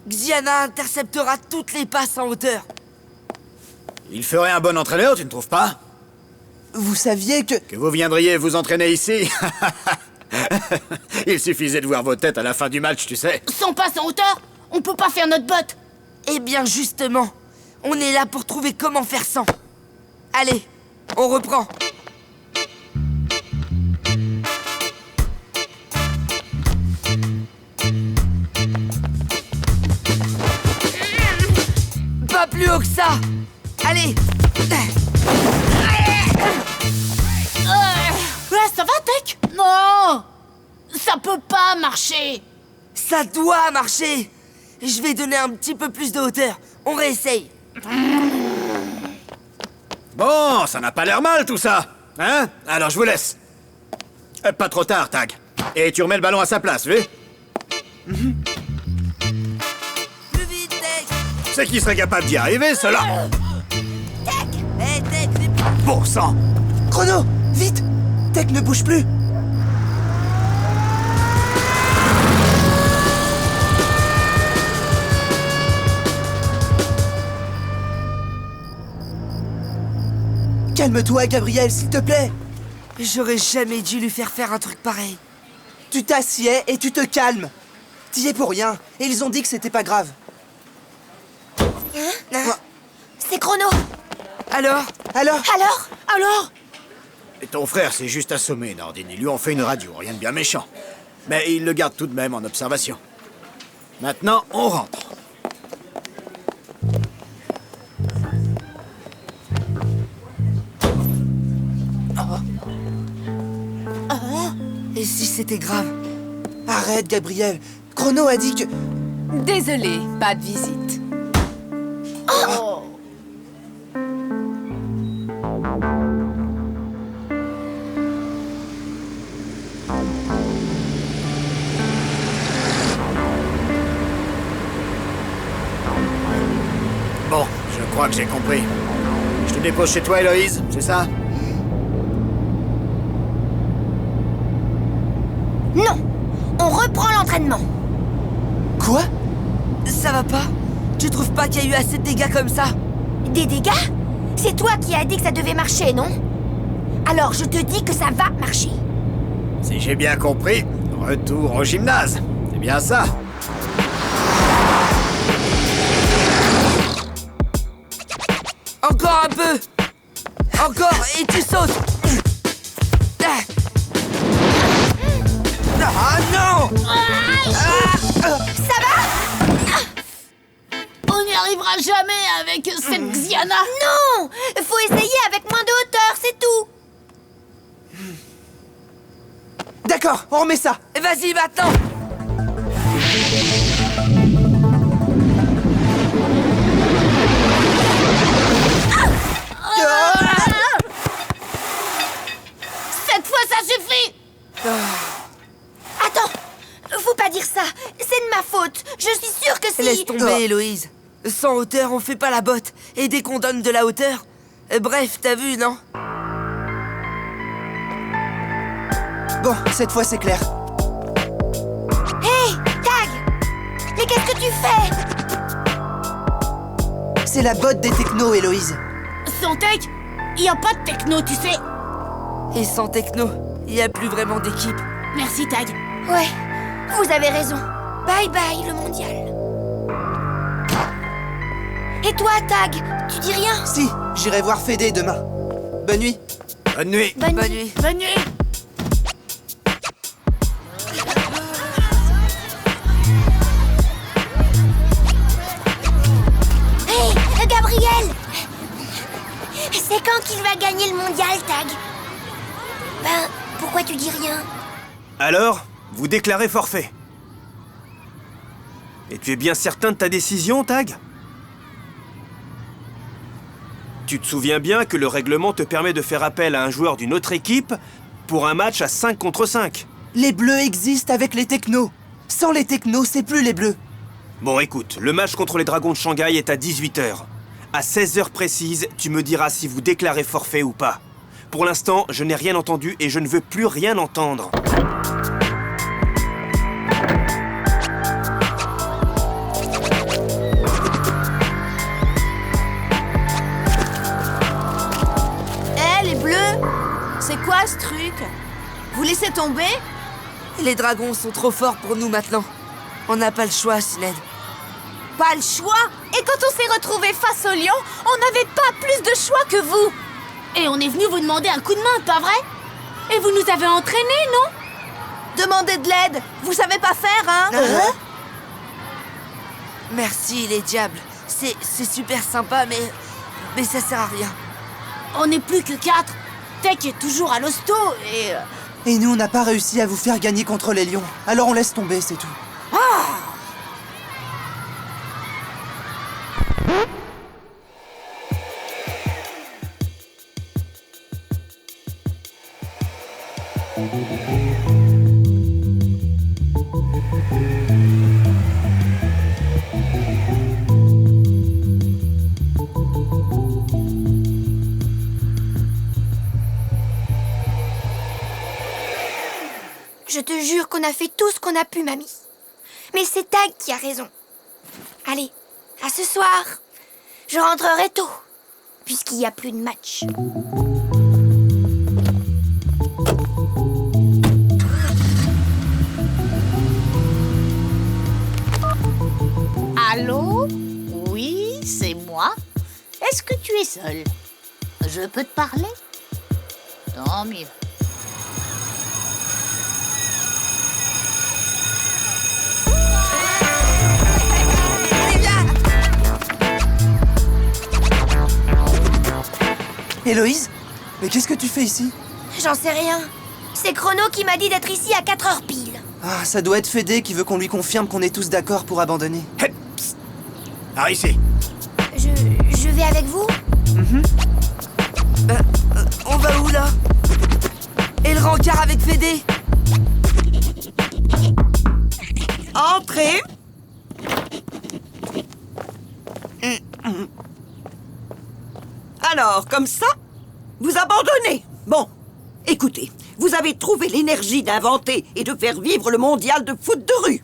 Xiana interceptera toutes les passes en hauteur. Il ferait un bon entraîneur, tu ne trouves pas? Vous saviez que... Que vous viendriez vous entraîner ici? Il suffisait de voir vos têtes à la fin du match, tu sais. Sans passe en hauteur, on peut pas faire notre botte. Eh bien, justement, on est là pour trouver comment faire sans. Allez, on reprend. Pas plus haut que ça. Allez. Ouais, ça va, Tech? Non, ça peut pas marcher. Ça doit marcher. Je vais donner un petit peu plus de hauteur. On réessaye. Bon, ça n'a pas l'air mal tout ça. Hein? Alors je vous laisse. Pas trop tard, Tag. Et tu remets le ballon à sa place, vu? Plus vite, Tech. C'est qui serait capable d'y arriver, cela? Tech. Hey, Tech, Bon sang. Chrono, vite! Tech ne bouge plus! Calme-toi, Gabriel, s'il te plaît! J'aurais jamais dû lui faire un truc pareil. Tu t'assieds et tu te calmes! T'y es pour rien, et ils ont dit que c'était pas grave. C'est Chrono. Alors? Alors? Et ton frère s'est juste assommé, Nordine. Ils lui ont fait une radio, rien de bien méchant. Mais il le garde tout de même en observation. Maintenant, on rentre. Et si c'était grave? Arrête, Gabriel. Chrono a dit que... Désolé, pas de visite. Oh. crois que j'ai compris. Je te dépose chez toi, Héloïse, c'est ça? Non! On reprend l'entraînement. Quoi? Ça va pas? Tu trouves pas qu'il y a eu assez de dégâts comme ça? Des dégâts? C'est toi qui as dit que ça devait marcher, non? Alors je te dis que ça va marcher. Si j'ai bien compris, retour au gymnase. C'est bien ça. Encore un peu! Encore, et tu sautes! Ah non! Ça va? On n'y arrivera jamais avec cette Xiana. Non! Faut essayer avec moins de hauteur, c'est tout. D'accord, on remet ça. Vas-y, maintenant! Cette fois, ça suffit. Attends! Faut pas dire ça. C'est de ma faute. Je suis sûre que si... Laisse tomber, Héloïse. Sans hauteur, on fait pas la botte. Et dès qu'on donne de la hauteur... Bref, t'as vu, non? Bon, cette fois c'est clair. Hé, Tag! Mais qu'est-ce que tu fais? C'est la botte des technos, Héloïse. Sans tech, y a pas de techno, tu sais. Et sans techno, y a plus vraiment d'équipe. Merci, Tag. Ouais, vous avez raison. Bye bye, le mondial. Et toi, Tag, tu dis rien? Si, j'irai voir Fédé demain. Bonne nuit. Bonne nuit. Bonne nuit. Bonne nuit. Hé, Gabriel! C'est quand qu'il va gagner le mondial, Tag? Ben, pourquoi tu dis rien? Alors, vous déclarez forfait. Et tu es bien certain de ta décision, Tag? Tu te souviens bien que le règlement te permet de faire appel à un joueur d'une autre équipe pour un match à 5 contre 5. Les bleus existent avec les technos. Sans les technos, c'est plus les bleus. Bon, écoute, le match contre les Dragons de Shanghai est à 18h. À 16h précises, tu me diras si vous déclarez forfait ou pas. Pour l'instant, je n'ai rien entendu et je ne veux plus rien entendre. Les bleus, c'est quoi ce truc? Vous laissez tomber? Les dragons sont trop forts pour nous maintenant. On n'a pas le choix, Sinéad. Pas le choix? Et quand on s'est retrouvés face au lion, on n'avait pas plus de choix que vous. Et on est venu vous demander un coup de main, pas vrai? Et vous nous avez entraînés, non? Demandez de l'aide. Vous savez pas faire, hein? Merci, les diables. C'est super sympa, mais ça sert à rien. On n'est plus que 4. Tech est toujours à l'hosto et... Et nous, on n'a pas réussi à vous faire gagner contre les lions. Alors on laisse tomber, c'est tout. Je te jure qu'on a fait tout ce qu'on a pu, mamie. Mais c'est Tag qui a raison. Allez, à ce soir. Je rentrerai tôt, puisqu'il n'y a plus de match. Allô? Oui, c'est moi. Est-ce que tu es seul? Je peux te parler? Tant mieux. Héloïse? Mais qu'est-ce que tu fais ici? J'en sais rien. C'est Chrono qui m'a dit d'être ici à 4h pile. Ah, ça doit être Fédé qui veut qu'on lui confirme qu'on est tous d'accord pour abandonner. Hey, psst. Par ici. Je vais avec vous? On va où, là? Et le rencard avec Fédé? Entrez. Alors, comme ça, vous abandonnez. Bon, écoutez, vous avez trouvé l'énergie d'inventer et de faire vivre le mondial de foot de rue.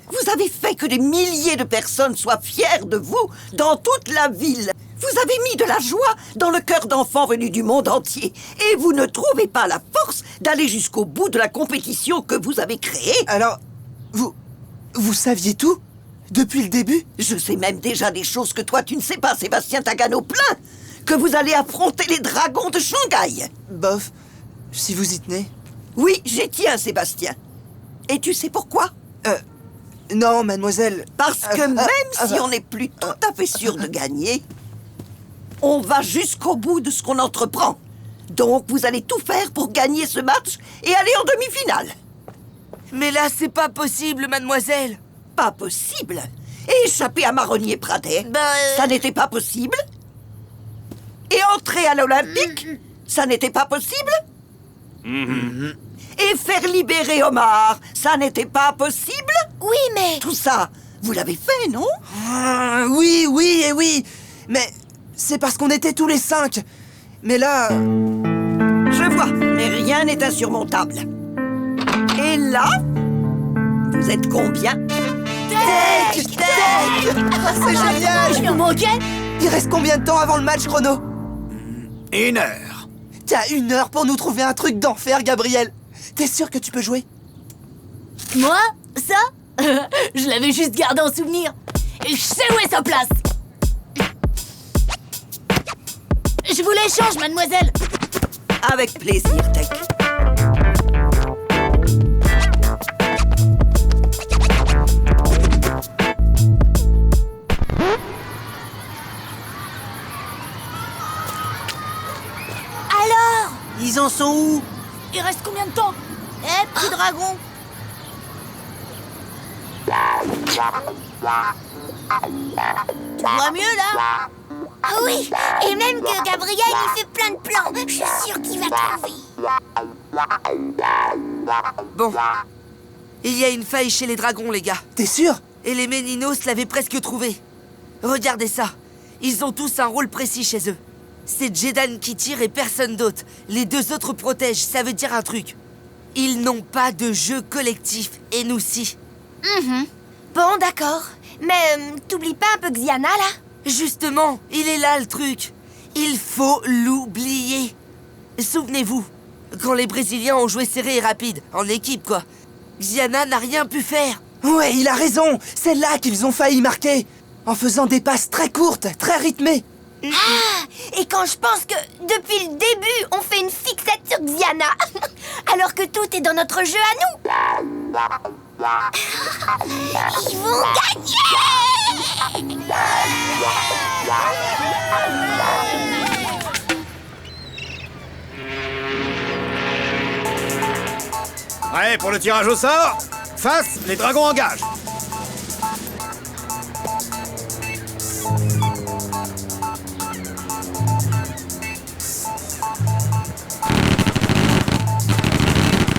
Vous avez fait que des milliers de personnes soient fières de vous dans toute la ville. Vous avez mis de la joie dans le cœur d'enfants venus du monde entier. Et vous ne trouvez pas la force d'aller jusqu'au bout de la compétition que vous avez créée. Alors, vous saviez tout? Depuis le début? Je sais même déjà des choses que toi tu ne sais pas, Sébastien Tagano plein. Que vous allez affronter les dragons de Shanghai. Bof, si vous y tenez. Oui, j'y tiens, Sébastien. Et tu sais pourquoi? Non, mademoiselle. Parce que même si on n'est plus tout à fait sûr de gagner, on va jusqu'au bout de ce qu'on entreprend. Donc, vous allez tout faire pour gagner ce match et aller en demi-finale. Mais là, c'est pas possible, mademoiselle. Pas possible? Et échapper à Marronnier Pradet, ça n'était pas possible? Et entrer à l'Olympique, ça n'était pas possible? Et faire libérer Omar, ça n'était pas possible? Oui, mais... Tout ça, vous l'avez fait, non? Oui. Mais c'est parce qu'on était tous les 5. Mais là... Je vois, mais rien n'est insurmontable. Et là, vous êtes combien? Tech! C'est génial! Je nous manquais. Il reste combien de temps avant le match, Chrono? 1 heure. T'as 1 heure pour nous trouver un truc d'enfer, Gabriel. T'es sûr que tu peux jouer? Moi? Ça? Je l'avais juste gardé en souvenir. Et je sais où est sa place. Je vous l'échange, mademoiselle. Avec plaisir, Tech. Alors? Ils en sont où? Il reste combien de temps? Petit dragon. Tu vois mieux, là? Ah oui, et même que Gabriel, il fait plein de plans. Je suis sûre qu'il va trouver. Bon. Il y a une faille chez les dragons, les gars. T'es sûr? Et les Méninos l'avaient presque trouvé. Regardez ça. Ils ont tous un rôle précis chez eux. C'est Jedan qui tire et personne d'autre. Les 2 autres protègent, ça veut dire un truc. Ils n'ont pas de jeu collectif, et nous si. Bon, d'accord. Mais t'oublies pas un peu Xiana, là? Justement, il est là le truc. Il faut l'oublier. Souvenez-vous, quand les Brésiliens ont joué serré et rapide, en équipe quoi, Xiana n'a rien pu faire. Ouais, il a raison. C'est là qu'ils ont failli marquer. En faisant des passes très courtes, très rythmées. Ah! Et quand je pense que, depuis le début, on fait une fixette sur Xiana, alors que tout est dans notre jeu à nous. Ils vont gagner! Prêt pour le tirage au sort? Face, les dragons engagent.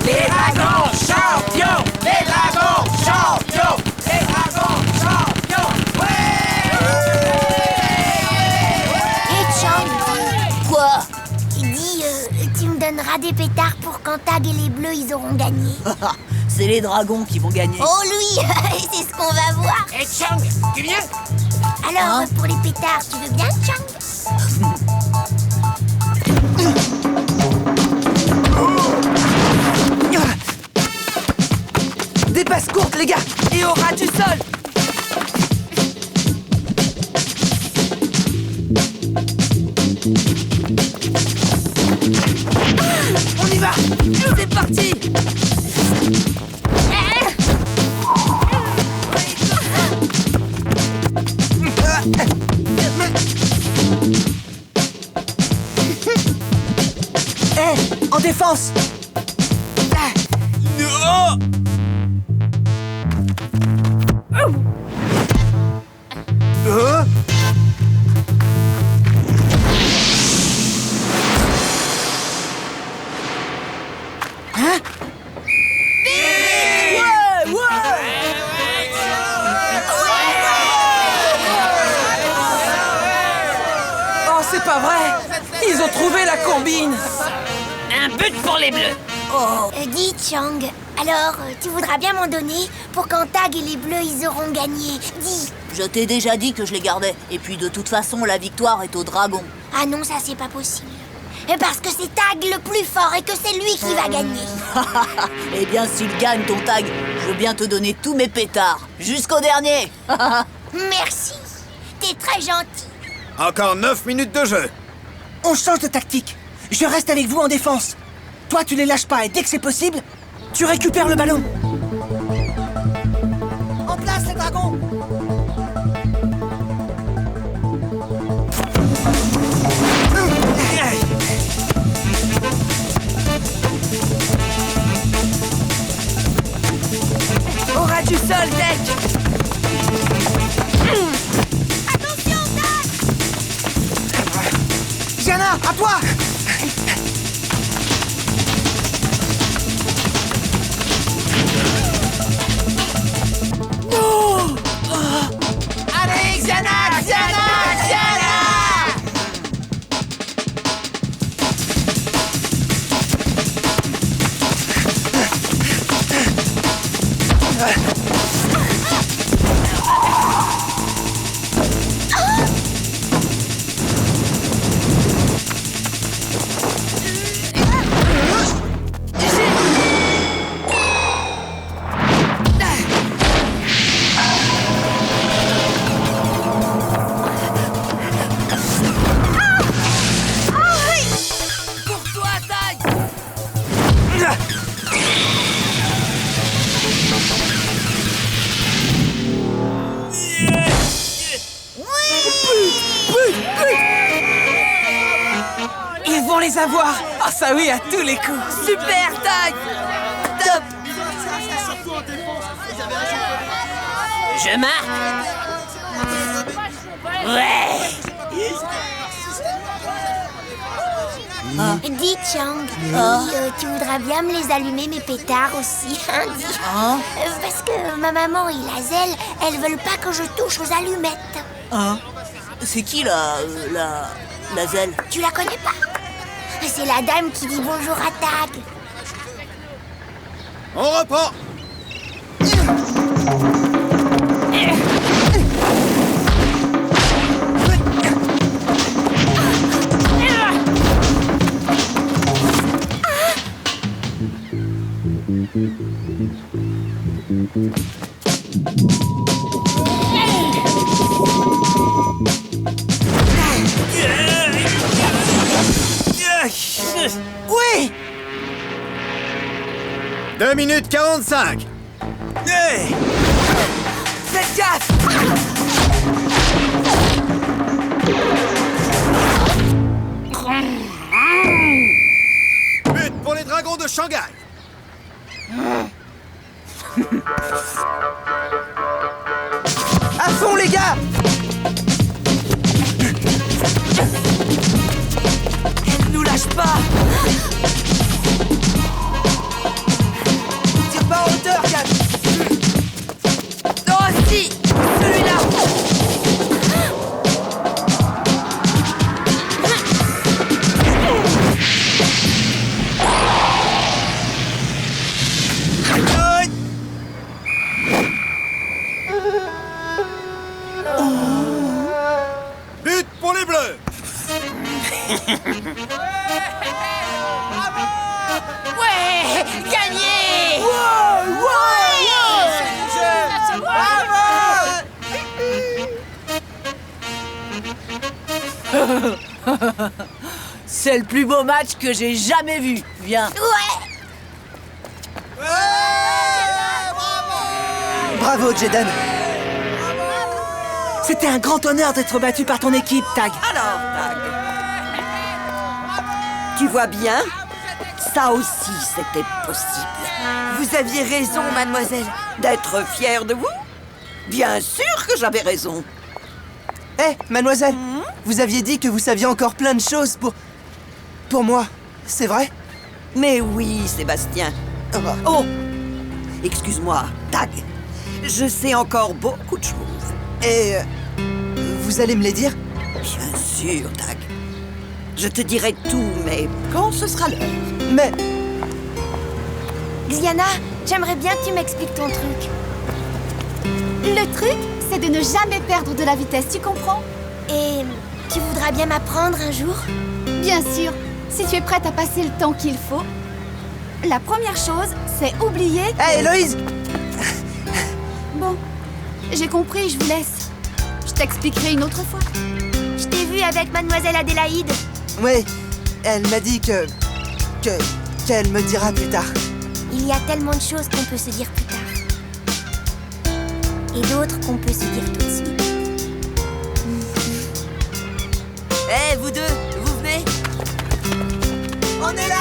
Les dragons champions! Les dragons champions! Les dragons champions! Hé, Chang! Quoi? Il dit, tu me donneras des pétards pour quand Tag et les Bleus, ils auront gagné. C'est les dragons qui vont gagner. Oh, lui! C'est ce qu'on va voir. Hé, Chang, tu viens? Alors, pour les pétards, tu veux bien, Chang? Des passes courtes, les gars. Et au ras du sol. On y va. C'est parti. En défense. Oh, c'est pas vrai. combine. Un but pour les bleus. Oh. Dis, Chang, alors, tu voudras bien m'en donner pour quand Tag et les Bleus, ils auront gagné. Dis. Je t'ai déjà dit que je les gardais. Et puis de toute façon, la victoire est au dragon. Ah non, ça c'est pas possible. Parce que c'est Tag le plus fort et que c'est lui qui va gagner. Eh bien, s'il gagne ton Tag, je veux bien te donner tous mes pétards. Jusqu'au dernier. Merci. T'es très gentil. Encore 9 minutes de jeu. On change de tactique. Je reste avec vous en défense. Toi, tu les lâches pas et dès que c'est possible, tu récupères le ballon. En place, les dragons. Au ras du sol, Deck. Attention, Tag. Gianna, à toi. Allez, Xana, Xana, Xana! Ils vont les avoir. Ah ça oui, à tous les coups. Super, Tag. Top. Je marque. Ouais. Dis, Chang, tu voudras bien me les allumer, mes pétards aussi, hein, dis. Parce que ma maman et Lazel, elles veulent pas que je touche aux allumettes. Hein? C'est qui la zèle? Tu la connais pas? C'est la dame qui dit bonjour à Tag. On reprend. Oui. 2 minutes 45. Hey. Faites gaffe. But pour les dragons de Shanghai. À fond, les gars. Nous lâche pas. Tire pas en hauteur, Kat. Oh si, celui-là. But pour les bleus. Ouais, gagné. C'est le plus beau match que j'ai jamais vu. Viens. Ouais. Bravo, Jaden. C'était un grand honneur d'être battu par ton équipe, Tag. Alors, Tag. Tu vois bien? Ça aussi, c'était possible. Vous aviez raison, mademoiselle. D'être fière de vous? Bien sûr que j'avais raison. Eh, mademoiselle, vous aviez dit que vous saviez encore plein de choses pour moi, c'est vrai? Mais oui, Sébastien. Oh, excuse-moi, Tag. Je sais encore beaucoup de choses. Et vous allez me les dire? Bien sûr, Tag. Je te dirai tout, mais quand ce sera l'heure. Mais... Xiana, j'aimerais bien que tu m'expliques ton truc. Le truc, c'est de ne jamais perdre de la vitesse, tu comprends? Et tu voudras bien m'apprendre un jour? Bien sûr, si tu es prête à passer le temps qu'il faut. La première chose, c'est oublier... Hé, Héloïse! Bon, j'ai compris, je vous laisse. Je t'expliquerai une autre fois. Je t'ai vue avec Mademoiselle Adélaïde. Oui, elle m'a dit qu'elle me dira plus tard. Il y a tellement de choses qu'on peut se dire plus tard. Et d'autres qu'on peut se dire tout de suite. Hé, vous deux, vous venez? On est là!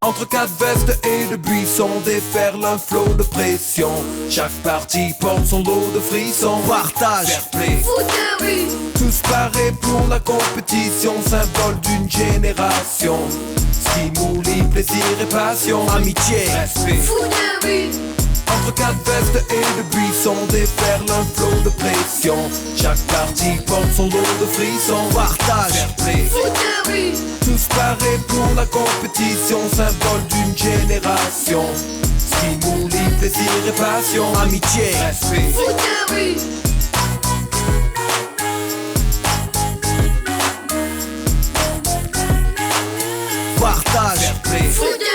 Entre quatre vestes et de buissons déferle un flot de pression. Chaque partie porte son lot de frissons. Partage, fair play, Foot de rue, tous parés pour la compétition, symbole d'une génération. Stimuli, plaisir et passion, amitié, respect. foot de rue, Entre quatre vestes et de buissons déferle un flot de pression. Chaque partie porte son lot de frissons. partage, Fair play, foot de rue, tous parés pour la compétition, symbole d'une génération. Stimuli, plaisir et passion, amitié, respect. foot de rue. partage. Fair play. Foot de